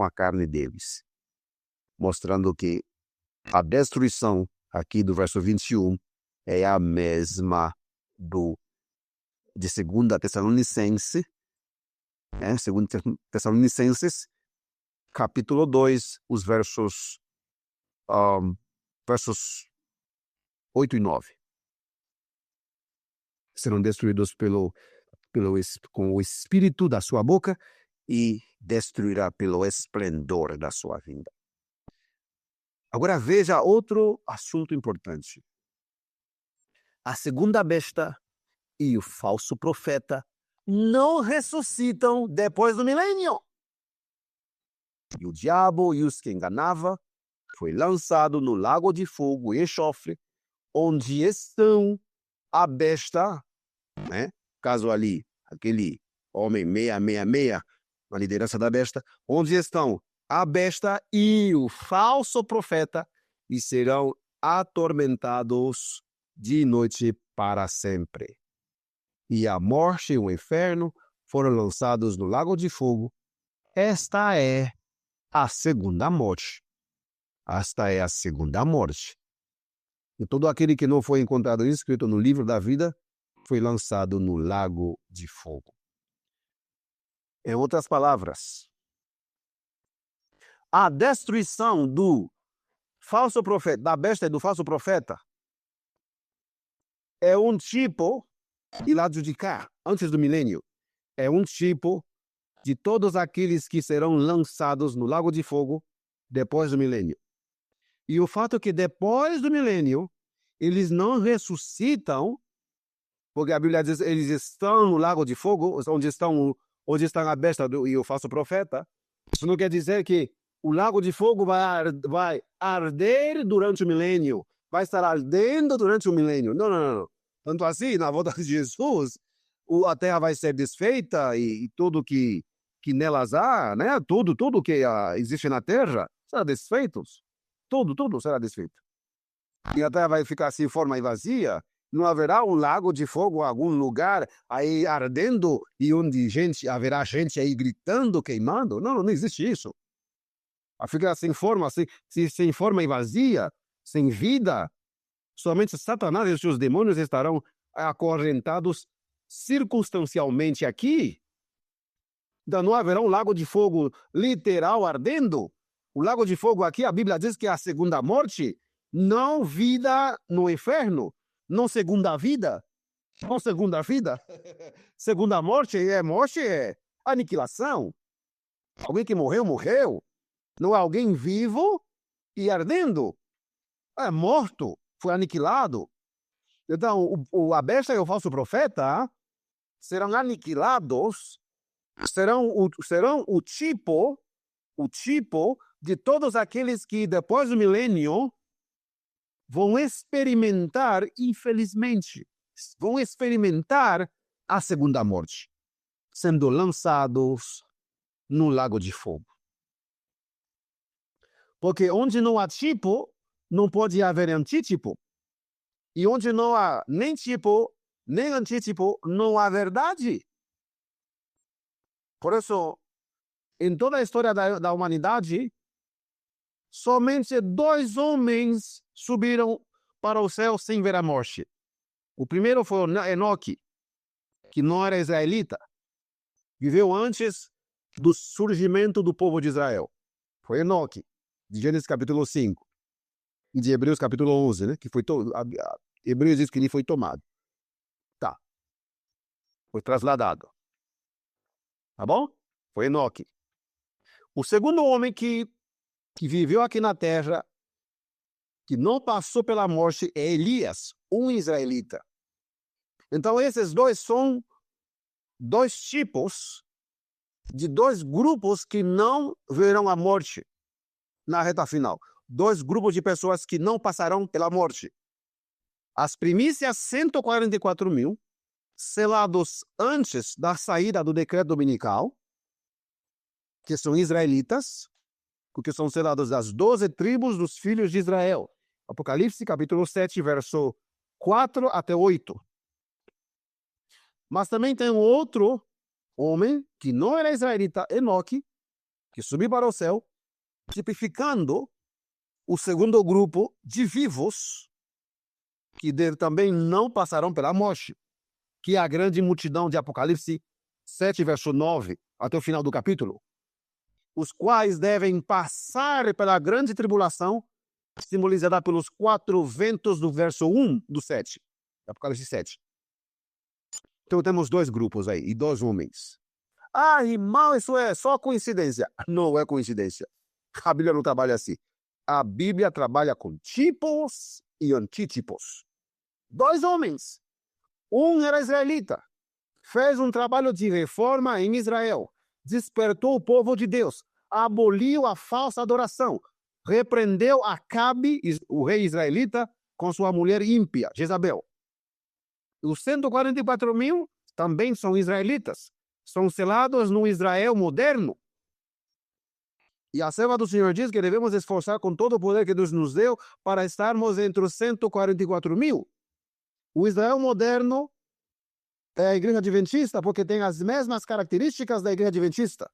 a carne deles. Mostrando que a destruição aqui do verso 21 é a mesma de 2 Tessalonicenses, 2 Tessalonicenses, capítulo 2, os versos 8 e 9. Serão destruídos com o espírito da sua boca e destruirá pelo esplendor da sua vinda. Agora veja outro assunto importante. A segunda besta e o falso profeta não ressuscitam depois do milênio. E o diabo e os que enganava foi lançado no lago de fogo e enxofre, onde estão a besta, caso ali, aquele homem 666, na liderança da besta, onde estão a besta e o falso profeta, e serão atormentados de noite para sempre. E a morte e o inferno foram lançados no lago de fogo. Esta é a segunda morte. Esta é a segunda morte. E todo aquele que não foi encontrado inscrito no livro da vida foi lançado no lago de fogo. Em outras palavras, a destruição do falso profeta, da besta e do falso profeta, é um tipo, e lá de cá, antes do milênio, é um tipo de todos aqueles que serão lançados no lago de fogo depois do milênio. E o fato é que depois do milênio, eles não ressuscitam, porque a Bíblia diz que eles estão no lago de fogo, onde estão a besta e o falso profeta. Isso não quer dizer que o lago de fogo vai arder durante o milênio, vai estar ardendo durante o milênio. Não. Tanto assim, na volta de Jesus, a terra vai ser desfeita e tudo que nelas há, né? Tudo que existe na terra será desfeito. Tudo será desfeito. E a terra vai ficar sem forma e vazia. Não haverá um lago de fogo em algum lugar aí ardendo e onde haverá gente aí gritando, queimando. Não existe isso. Vai ficar sem forma e vazia, sem vida. Somente Satanás e os seus demônios estarão acorrentados circunstancialmente aqui. Então não haverá um lago de fogo literal ardendo. O lago de fogo aqui, a Bíblia diz que é a segunda morte, não vida no inferno, não segunda vida. Não segunda vida. Segunda morte é aniquilação. Alguém que morreu. Não é alguém vivo e ardendo. É morto, foi aniquilado. Então, a besta e o falso profeta serão aniquilados, serão o tipo de todos aqueles que depois do milênio vão experimentar, infelizmente, a segunda morte, sendo lançados no lago de fogo. Porque onde não há tipo, não pode haver antítipo. E onde não há nem tipo, nem antítipo, não há verdade. Por isso, em toda a história da humanidade, somente 2 homens subiram para o céu sem ver a morte. O primeiro foi Enoque, que não era israelita. Viveu antes do surgimento do povo de Israel. Foi Enoque, de Gênesis capítulo 5. E de Hebreus capítulo 11, né? Que foi Hebreus diz que ele foi tomado. Tá. Foi trasladado. Tá bom? Foi Enoque. O segundo homem que viveu aqui na terra, que não passou pela morte, é Elias, um israelita. Então, esses dois são 2 tipos de 2 grupos que não verão a morte na reta final. 2 grupos de pessoas que não passarão pela morte. As primícias 144.000, selados antes da saída do decreto dominical, que são israelitas, porque são selados as 12 tribos dos filhos de Israel. Apocalipse, capítulo 7, verso 4 até 8. Mas também tem um outro homem, que não era israelita, Enoque, que subiu para o céu, tipificando o segundo grupo de vivos, que também não passarão pela morte, que é a grande multidão de Apocalipse 7, verso 9, até o final do capítulo, os quais devem passar pela grande tribulação, simbolizada pelos 4 ventos do verso 1 do 7, Apocalipse 7. Então temos 2 grupos aí, e 2 homens. Ah, irmão, isso é só coincidência. Não é coincidência. A Bíblia não trabalha assim. A Bíblia trabalha com tipos e antítipos. 2 homens. Um era israelita. Fez um trabalho de reforma em Israel. Despertou o povo de Deus. Aboliu a falsa adoração. Repreendeu Acabe, o rei israelita, com sua mulher ímpia, Jezabel. Os 144.000 também são israelitas. São selados no Israel moderno. E a serva do Senhor diz que devemos esforçar com todo o poder que Deus nos deu para estarmos entre os 144.000. O Israel moderno é a igreja adventista porque tem as mesmas características da igreja adventista.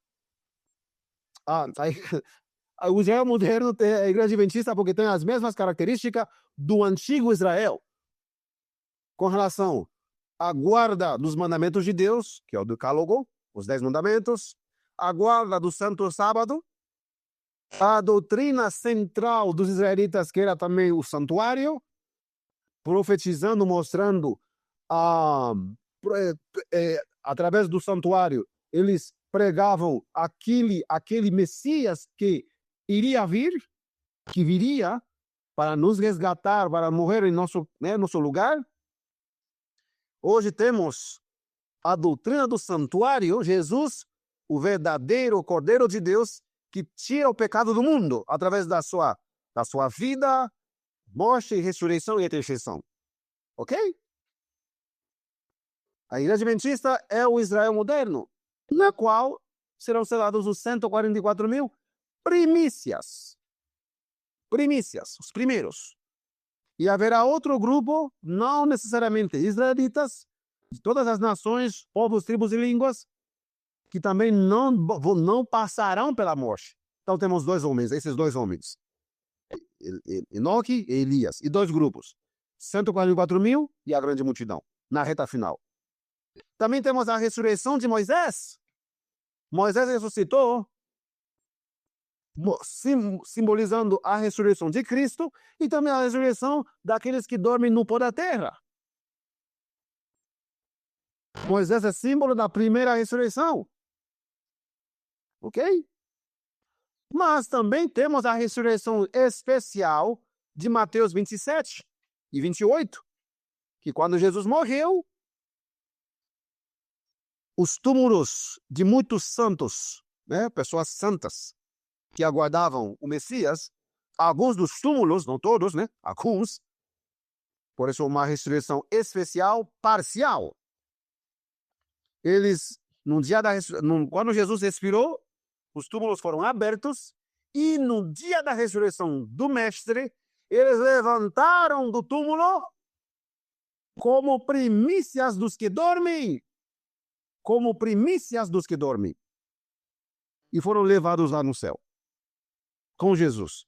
O Israel moderno é a igreja adventista porque tem as mesmas características do antigo Israel, com relação à guarda dos mandamentos de Deus, que é o decálogo, os 10 mandamentos, a guarda do santo sábado, a doutrina central dos israelitas, que era também o santuário, profetizando, mostrando, através do santuário, eles pregavam aquele Messias que iria vir, que viria para nos resgatar, para morrer em nosso lugar. Hoje temos a doutrina do santuário, Jesus, o verdadeiro Cordeiro de Deus, que tira o pecado do mundo através da sua vida, morte, ressurreição e intercessão. Ok? A igreja adventista é o Israel moderno, na qual serão selados os 144.000 primícias. Primícias, os primeiros. E haverá outro grupo, não necessariamente israelitas, de todas as nações, povos, tribos e línguas, que também não passarão pela morte. Então temos 2 homens, esses 2 homens. Enoque e Elias. E 2 grupos. 144.000 e a grande multidão, na reta final. Também temos a ressurreição de Moisés. Moisés ressuscitou, simbolizando a ressurreição de Cristo e também a ressurreição daqueles que dormem no pó da terra. Moisés é símbolo da primeira ressurreição. Ok? Mas também temos a ressurreição especial de Mateus 27 e 28, que quando Jesus morreu, os túmulos de muitos santos, pessoas santas, que aguardavam o Messias, alguns dos túmulos, não todos, alguns, por isso uma ressurreição especial, parcial. Eles, quando Jesus expirou, os túmulos foram abertos e no dia da ressurreição do Mestre, eles levantaram do túmulo como primícias dos que dormem. Como primícias dos que dormem. E foram levados lá no céu. Com Jesus.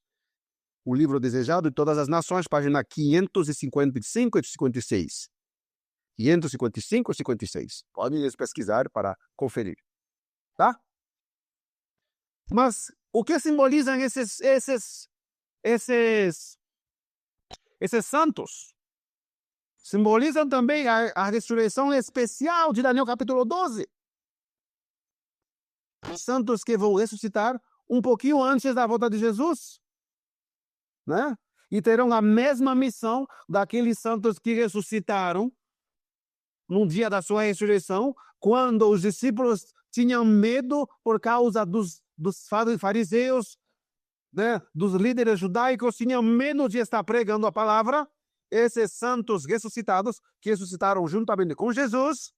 O livro desejado de todas as nações, página 555 e 56. 555 e 56. Podem pesquisar para conferir. Tá? Mas o que simbolizam esses santos? Simbolizam também a ressurreição especial de Daniel capítulo 12. Os santos que vão ressuscitar um pouquinho antes da volta de Jesus. E terão a mesma missão daqueles santos que ressuscitaram no dia da sua ressurreição, quando os discípulos tinham medo por causa dos fariseus, dos líderes judaicos, tinham medo de estar pregando a palavra. Esses santos ressuscitados, que ressuscitaram juntamente com Jesus,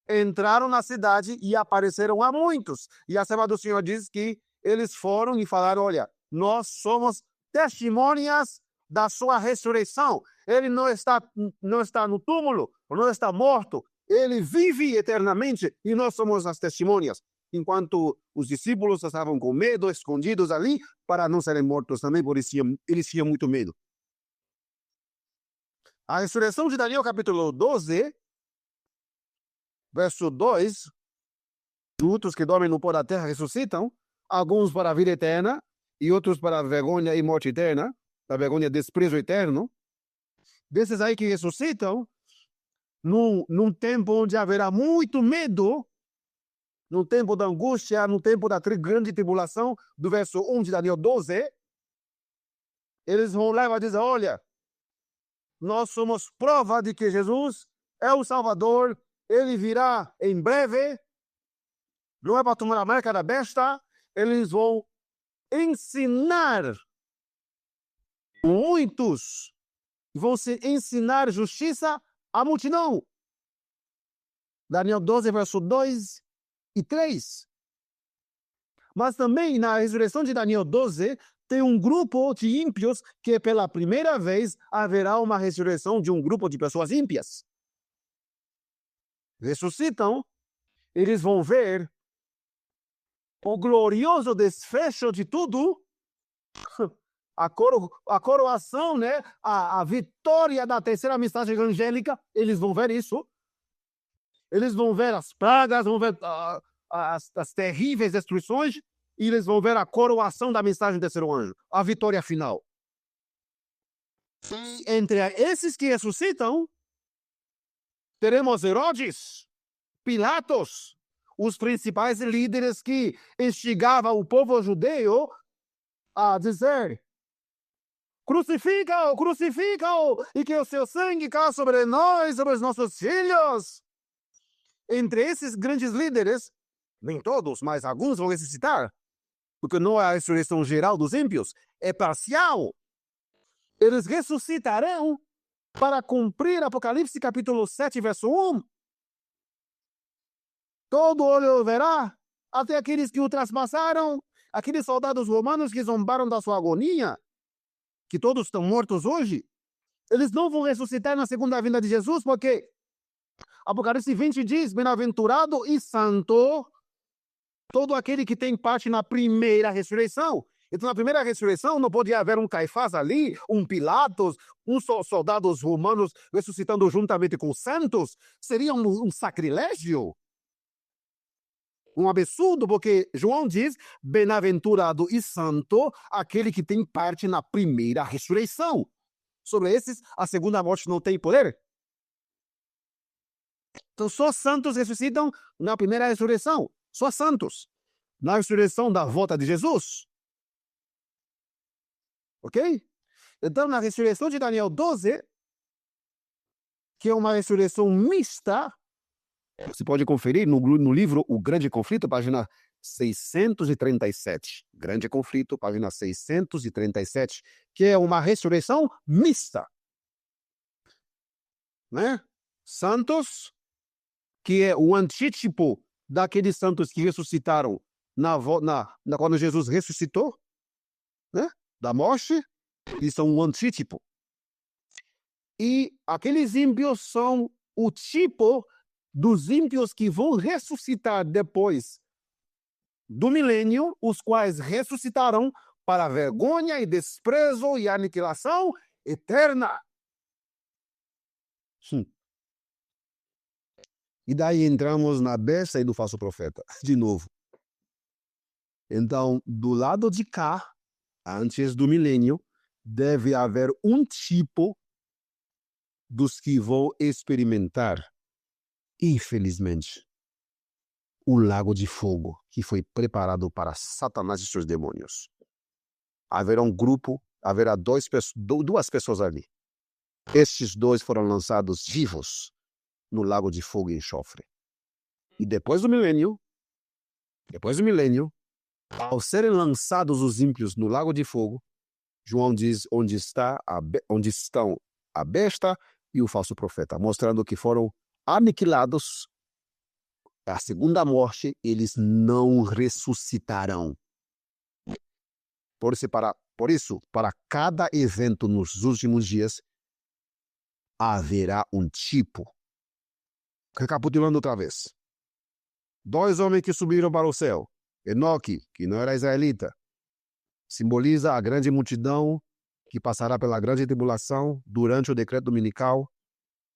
entraram na cidade e apareceram a muitos. E a serva do Senhor diz que eles foram e falaram, olha, nós somos testemunhas da sua ressurreição. Ele não está no túmulo, não está morto. Ele vive eternamente e nós somos as testemunhas. Enquanto os discípulos estavam com medo, escondidos ali, para não serem mortos também, por isso eles tinham muito medo. A ressurreição de Daniel, capítulo 12, verso 2, outros que dormem no pó da terra ressuscitam, alguns para a vida eterna e outros para a vergonha e morte eterna, a vergonha e desprezo eterno. Desses aí que ressuscitam, num tempo onde haverá muito medo, no tempo da angústia, no tempo da grande tribulação, do verso 1 de Daniel 12, eles vão lá e dizer, olha, nós somos prova de que Jesus é o Salvador, ele virá em breve, não é para tomar a marca da besta, eles vão ensinar muitos, vão se ensinar justiça à multidão. Daniel 12, verso 2 e 3. Mas também na ressurreição de Daniel 12, tem um grupo de ímpios que pela primeira vez haverá uma ressurreição de um grupo de pessoas ímpias. Ressuscitam, eles vão ver o glorioso desfecho de tudo, a coroação, né? A vitória da terceira mensagem evangélica, eles vão ver isso. Eles vão ver as pragas, vão ver as terríveis destruições, e eles vão ver a coroação da mensagem do terceiro anjo, a vitória final. E entre esses que ressuscitam, teremos Herodes, Pilatos, os principais líderes que instigavam o povo judeu a dizer: crucifica-o, crucifica-o, e que o seu sangue caia sobre nós, sobre os nossos filhos. Entre esses grandes líderes, nem todos, mas alguns vão ressuscitar, porque não é a ressurreição geral dos ímpios, é parcial. Eles ressuscitarão para cumprir Apocalipse capítulo 7, verso 1. Todo olho verá, até aqueles que o traspassaram, aqueles soldados romanos que zombaram da sua agonia, que todos estão mortos hoje. Eles não vão ressuscitar na segunda vinda de Jesus, porque Apocalipse 20 diz: bem-aventurado e santo todo aquele que tem parte na primeira ressurreição. Então, na primeira ressurreição, não podia haver um Caifás ali, um Pilatos, soldados romanos ressuscitando juntamente com os santos. Seria um sacrilégio. Um absurdo, porque João diz: bem-aventurado e santo aquele que tem parte na primeira ressurreição. Sobre esses, a segunda morte não tem poder. Então, só santos ressuscitam na primeira ressurreição. Só santos. Na ressurreição da volta de Jesus. Ok? Então, na ressurreição de Daniel 12, que é uma ressurreição mista, você pode conferir no livro O Grande Conflito, página 637. Grande Conflito, página 637, que é uma ressurreição mista. Né? Santos, que é o antítipo daqueles santos que ressuscitaram quando Jesus ressuscitou, né? Da morte, eles são um antítipo. E aqueles ímpios são o tipo dos ímpios que vão ressuscitar depois do milênio, os quais ressuscitarão para vergonha e desprezo e aniquilação eterna. E daí entramos na besta e do falso profeta, de novo. Então, do lado de cá, antes do milênio, deve haver um tipo dos que vão experimentar, infelizmente, o lago de fogo que foi preparado para Satanás e seus demônios. Haverá um grupo, haverá duas pessoas ali. Estes dois foram lançados vivos no lago de fogo e enxofre. E depois do milênio, ao serem lançados os ímpios no lago de fogo, João diz onde estão a besta e o falso profeta, mostrando que foram aniquilados. A segunda morte, eles não ressuscitarão. Por isso, para cada evento nos últimos dias, haverá um tipo. Recapitulando outra vez. 2 homens que subiram para o céu. Enoque, que não era israelita, simboliza a grande multidão que passará pela grande tribulação durante o decreto dominical,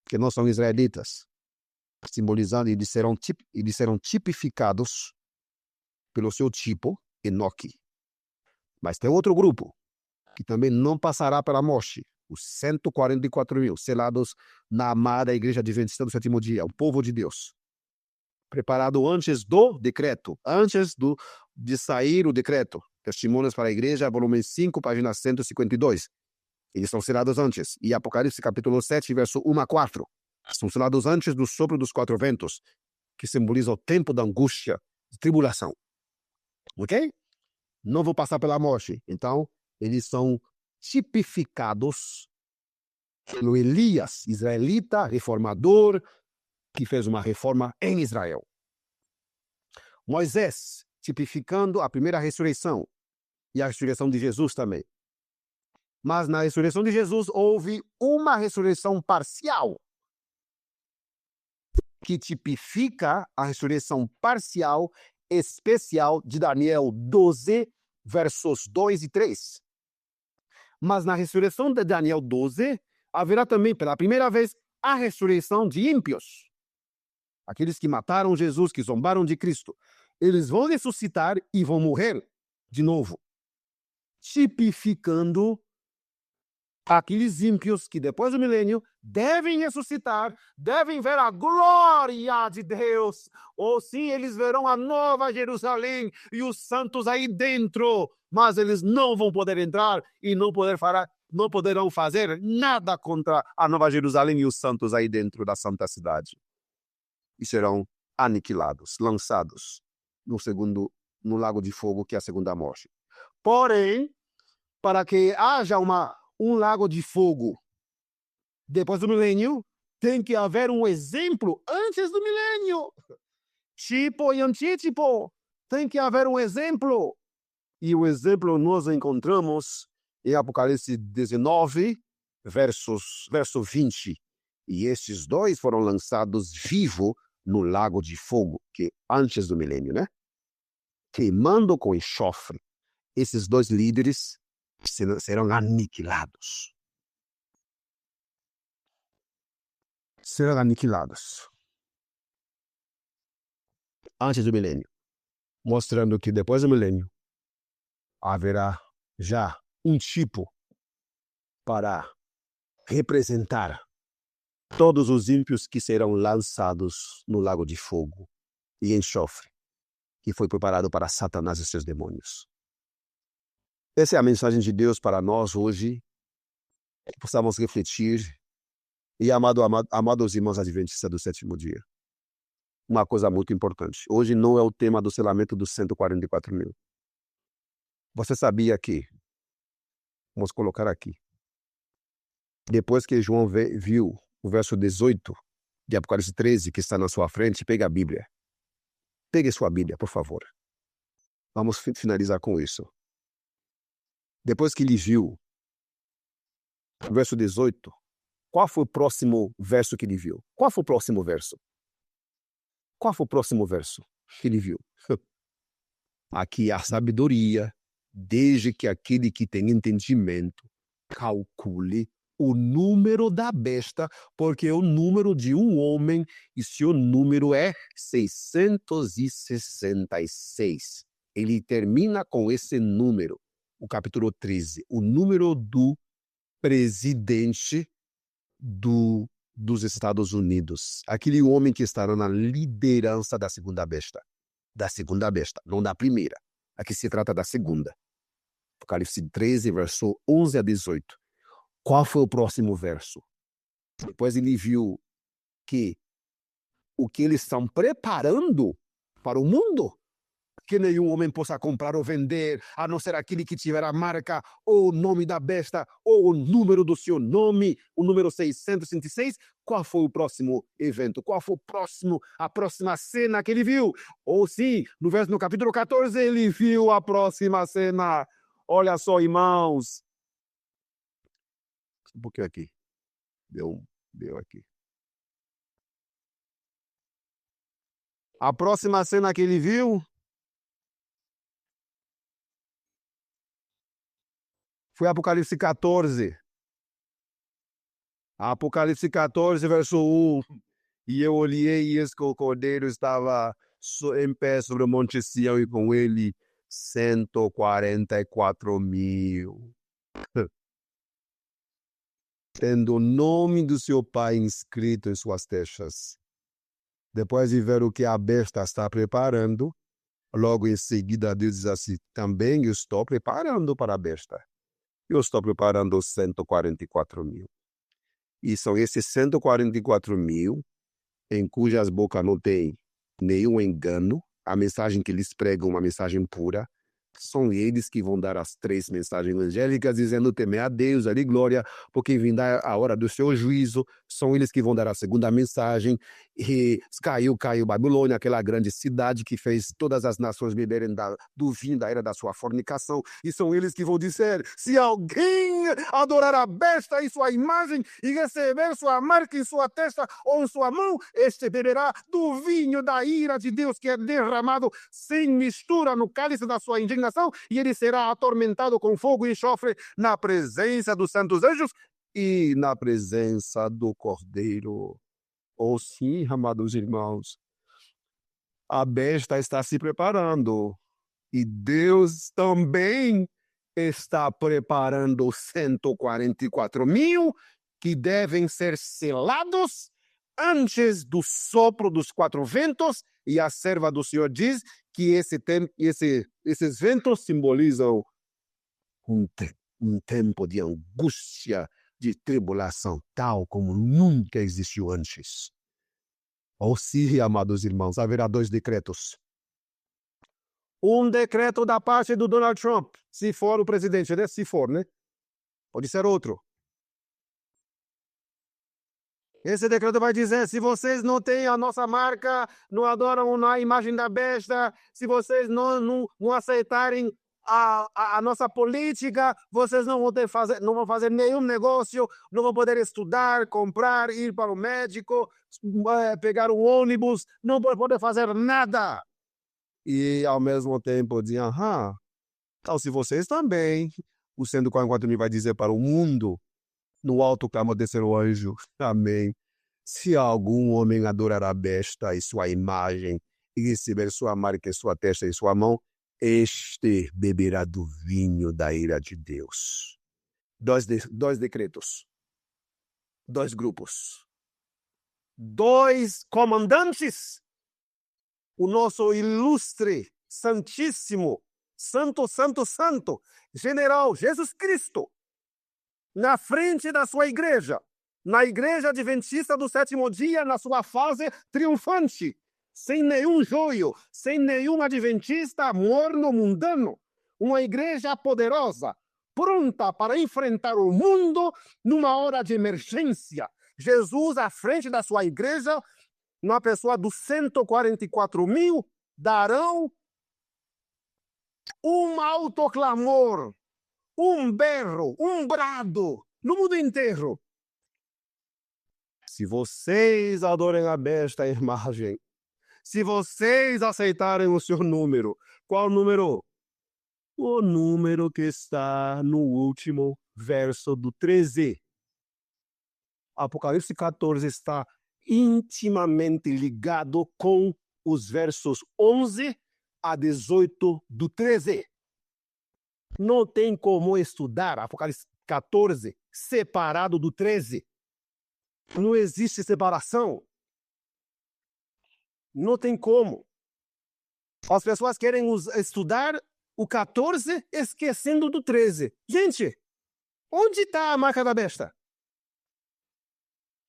que não são israelitas, simbolizando e serão tipificados pelo seu tipo, Enoque. Mas tem outro grupo que também não passará pela morte, os 144.000 selados na amada Igreja Adventista do Sétimo Dia, o povo de Deus, preparado antes do decreto, de sair o decreto. Testemunhos para a Igreja, volume 5, página 152. Eles são selados antes. E Apocalipse capítulo 7, verso 1 a 4. São selados antes do sopro dos 4 ventos, que simboliza o tempo da angústia, de tribulação. Ok? Não vou passar pela morte. Então, eles são tipificados pelo Elias, israelita, reformador, que fez uma reforma em Israel. Moisés, tipificando a primeira ressurreição e a ressurreição de Jesus também. Mas na ressurreição de Jesus houve uma ressurreição parcial, que tipifica a ressurreição parcial especial de Daniel 12, versos 2 e 3. Mas na ressurreição de Daniel 12, haverá também, pela primeira vez, a ressurreição de ímpios. Aqueles que mataram Jesus, que zombaram de Cristo. Eles vão ressuscitar e vão morrer de novo. Tipificando aqueles ímpios que depois do milênio devem ressuscitar, devem ver a glória de Deus. Ou sim, eles verão a nova Jerusalém e os santos aí dentro, mas eles não vão poder entrar e não poderão fazer nada contra a nova Jerusalém e os santos aí dentro da santa cidade. E serão aniquilados, lançados no lago de fogo, que é a segunda morte. Porém, para que haja um lago de fogo depois do milênio, tem que haver um exemplo antes do milênio. Tipo e antítipo. Tem que haver um exemplo. E o exemplo nós encontramos em Apocalipse 19, verso 20. E estes 2 foram lançados vivos no lago de fogo, que antes do milênio, né? Queimando com enxofre. Esses 2 líderes serão aniquilados. Serão aniquilados. Antes do milênio. Mostrando que depois do milênio haverá já um tipo para representar todos os ímpios que serão lançados no lago de fogo e enxofre, que foi preparado para Satanás e seus demônios. Essa é a mensagem de Deus para nós hoje, que possamos refletir. E amados irmãos adventistas do sétimo dia, uma coisa muito importante. Hoje não é o tema do selamento dos 144.000. Você sabia que, vamos colocar aqui, depois que João viu o verso 18 de Apocalipse 13, que está na sua frente, pega a Bíblia. Pegue sua Bíblia, por favor. Vamos finalizar com isso. Depois que ele viu o verso 18, qual foi o próximo verso que ele viu? Qual foi o próximo verso? Qual foi o próximo verso que ele viu? Aqui a sabedoria, desde que aquele que tem entendimento calcule o número da besta, porque é o número de um homem e seu número é 666. Ele termina com esse número, o capítulo 13, o número do presidente dos Estados Unidos. Aquele homem que estará na liderança da segunda besta. Da segunda besta, não da primeira. Aqui se trata da segunda. Apocalipse 13, verso 11 a 18. Qual foi o próximo verso? Depois ele viu que o que eles estão preparando para o mundo, que nenhum homem possa comprar ou vender, a não ser aquele que tiver a marca, ou o nome da besta, ou o número do seu nome, o número 666. Qual foi o próximo evento? Qual foi a próxima cena que ele viu? Ou sim, no capítulo 14, ele viu a próxima cena. Olha só, irmãos. Um pouquinho aqui. Deu aqui. A próxima cena que ele viu foi Apocalipse 14. Apocalipse 14, verso 1. E eu olhei e eis que o Cordeiro estava em pé sobre o Monte Sião e com ele 144.000. Tendo o nome do seu pai inscrito em suas testas. Depois de ver o que a besta está preparando, logo em seguida Deus diz assim, também eu estou preparando para a besta. Eu estou preparando os 144.000. E são esses 144.000 em cujas bocas não tem nenhum engano, a mensagem que eles pregam é uma mensagem pura, são eles que vão dar as 3 mensagens evangélicas, dizendo temer a Deus, ali glória, porque vinda a hora do seu juízo, são eles que vão dar a segunda mensagem, e caiu Babilônia, aquela grande cidade que fez todas as nações beberem do vinho da era da sua fornicação, e são eles que vão dizer, se alguém adorar a besta em sua imagem, e receber sua marca em sua testa ou em sua mão, este beberá do vinho da ira de Deus que é derramado sem mistura no cálice da sua indignação, e ele será atormentado com fogo e enxofre na presença dos santos anjos e na presença do Cordeiro. Oh sim, amados irmãos, a besta está se preparando e Deus também está preparando 144.000 que devem ser selados antes do sopro dos 4 ventos, e a serva do Senhor diz que esses ventos simbolizam um tempo de angústia, de tribulação, tal como nunca existiu antes. Ou sim, amados irmãos, haverá 2 decretos. Um decreto da parte do Donald Trump, se for o presidente, né? Se for, né? Pode ser outro. Esse decreto vai dizer, se vocês não têm a nossa marca, não adoram a imagem da besta, se vocês não aceitarem a nossa política, vocês não vão fazer nenhum negócio, não vão poder estudar, comprar, ir para o médico, pegar um ônibus, não vão poder fazer nada. E ao mesmo tempo diziam, então se vocês também, o 144.000 vai dizer para o mundo, no alto clamor descer o anjo, amém. Se algum homem adorar a besta e sua imagem, e receber sua marca em sua testa e sua mão, este beberá do vinho da ira de Deus. 2 decretos. 2 grupos. 2 comandantes. O nosso ilustre, santíssimo, santo, general Jesus Cristo, na frente da sua igreja, na igreja adventista do 7º dia, na sua fase triunfante, sem nenhum joio, sem nenhum adventista morno mundano, uma igreja poderosa, pronta para enfrentar o mundo numa hora de emergência. Jesus, à frente da sua igreja, na pessoa dos 144.000, darão um autoclamor, um berro, um brado no mundo inteiro. Se vocês adorem a besta imagem, se vocês aceitarem o seu número, qual número? O número que está no último verso do 13. Apocalipse 14 está intimamente ligado com os versos 11 a 18 do 13. Não tem como estudar Apocalipse 14 separado do 13. Não existe separação. Não tem como. As pessoas querem estudar o 14 esquecendo do 13. Gente, onde está a marca da besta?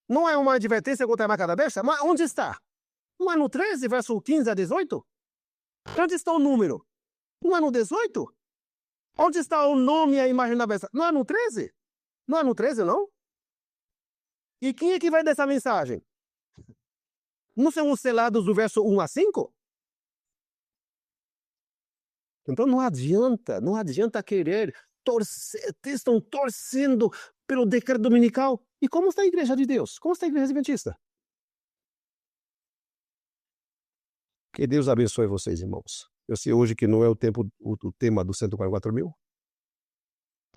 Não é uma advertência contra a marca da besta? Mas onde está? Não é no 13, verso 15 a 18? Onde está o número? Não é no 18? Onde está o nome e a imagem da besta? Não é no 13? Não é no 13, não? E quem é que vai dessa mensagem? Não são os selados do verso 1 a 5? Então não adianta querer torcer, estão torcendo pelo decreto dominical. E como está a igreja de Deus? Como está a igreja adventista? Que Deus abençoe vocês, irmãos. Eu sei hoje que não é o tema dos 144 mil,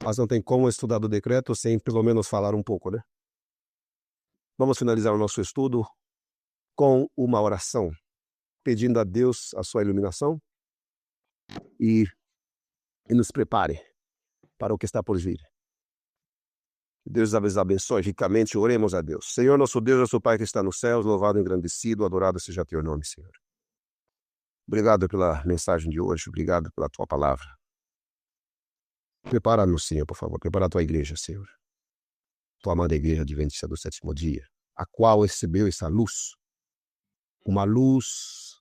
mas não tem como estudar do decreto sem pelo menos falar um pouco, né? Vamos finalizar o nosso estudo com uma oração, pedindo a Deus a sua iluminação e nos prepare para o que está por vir. Deus os abençoe ricamente. Oremos a Deus. Senhor, nosso Deus, nosso Pai que está nos céus, louvado, engrandecido, adorado seja teu nome, Senhor. Obrigado pela mensagem de hoje, obrigado pela tua palavra. Prepara-nos, Senhor, por favor. Prepara a tua igreja, Senhor. Tua amada igreja adventista do sétimo dia, a qual recebeu essa luz. Uma luz,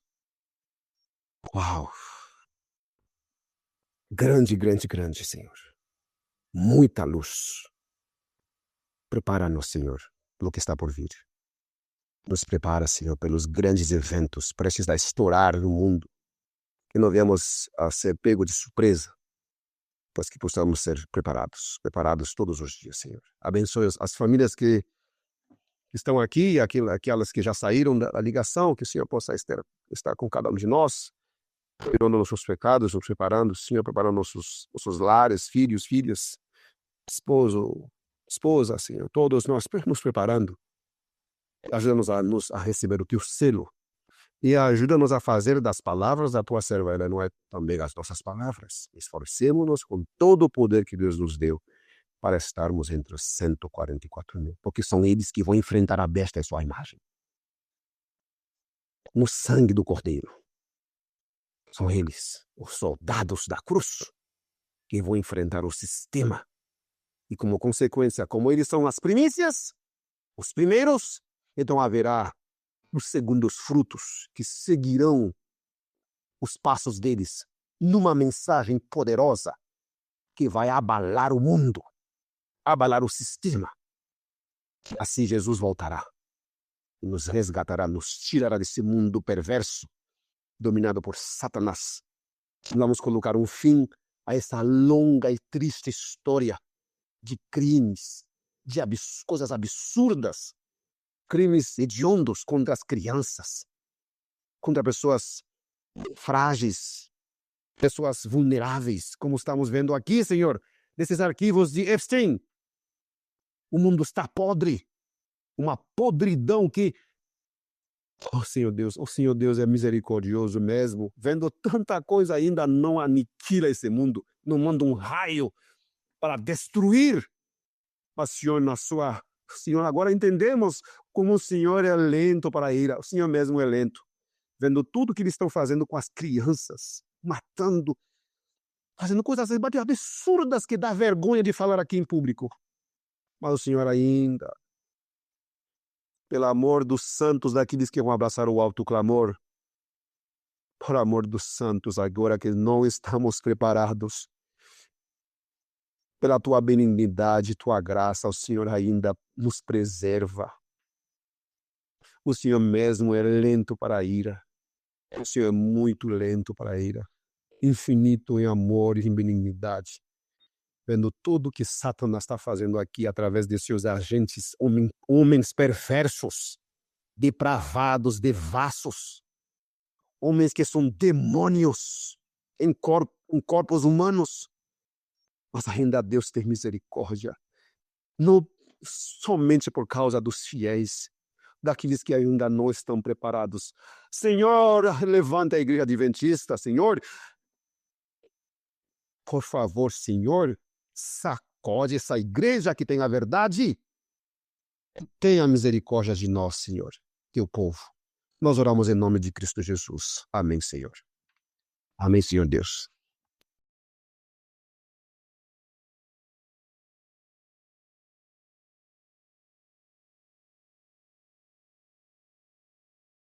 uau, grande, Senhor. Muita luz. Prepara-nos, Senhor, pelo que está por vir. Nos prepara, Senhor, pelos grandes eventos prestes a estourar no mundo. Que não venhamos a ser pego de surpresa, pois que possamos ser preparados todos os dias, Senhor. Abençoe as famílias que estão aqui e aquelas que já saíram da ligação, que o Senhor possa estar com cada um de nós, perdoando nossos pecados, nos preparando, Senhor, preparando nossos lares, filhos, filhas, esposa, Senhor, todos nós nos preparando. Ajuda-nos a receber o teu selo e ajuda-nos a fazer das palavras da tua serva, não é também as nossas palavras. Esforcemos-nos com todo o poder que Deus nos deu para estarmos entre os 144 mil, porque são eles que vão enfrentar a besta e sua imagem. No sangue do Cordeiro. São eles, os soldados da cruz, que vão enfrentar o sistema. E como consequência, como eles são as primícias, os primeiros, então haverá os segundos frutos que seguirão os passos deles numa mensagem poderosa que vai abalar o mundo, abalar o sistema. Assim Jesus voltará e nos resgatará, nos tirará desse mundo perverso, dominado por Satanás. Vamos colocar um fim a essa longa e triste história de crimes, de coisas absurdas, crimes hediondos contra as crianças, contra pessoas frágeis, pessoas vulneráveis, como estamos vendo aqui, Senhor, nesses arquivos de Epstein. O mundo está podre, uma podridão que... O Senhor Deus é misericordioso mesmo, vendo tanta coisa ainda não aniquila esse mundo, não manda um raio para destruir. Mas, Senhor, agora entendemos como o Senhor é lento para a ira. O Senhor mesmo é lento. Vendo tudo que eles estão fazendo com as crianças, matando, fazendo coisas absurdas que dá vergonha de falar aqui em público. Mas o Senhor ainda, pelo amor dos santos, daqueles que vão abraçar o alto clamor, por amor dos santos, agora que não estamos preparados, pela tua benignidade, tua graça, o Senhor ainda nos preserva. O Senhor mesmo é lento para a ira. O Senhor é muito lento para a ira. Infinito em amor e em benignidade. Vendo tudo que Satanás está fazendo aqui através de seus agentes, homens perversos, depravados, devassos. Homens que são demônios em corpos humanos. Mas ainda Deus tem misericórdia, não somente por causa dos fiéis, daqueles que ainda não estão preparados. Senhor, levanta a igreja adventista, Senhor. Por favor, Senhor, sacode essa igreja que tem a verdade. Tenha misericórdia de nós, Senhor, teu povo. Nós oramos em nome de Cristo Jesus. Amém, Senhor. Amém, Senhor Deus.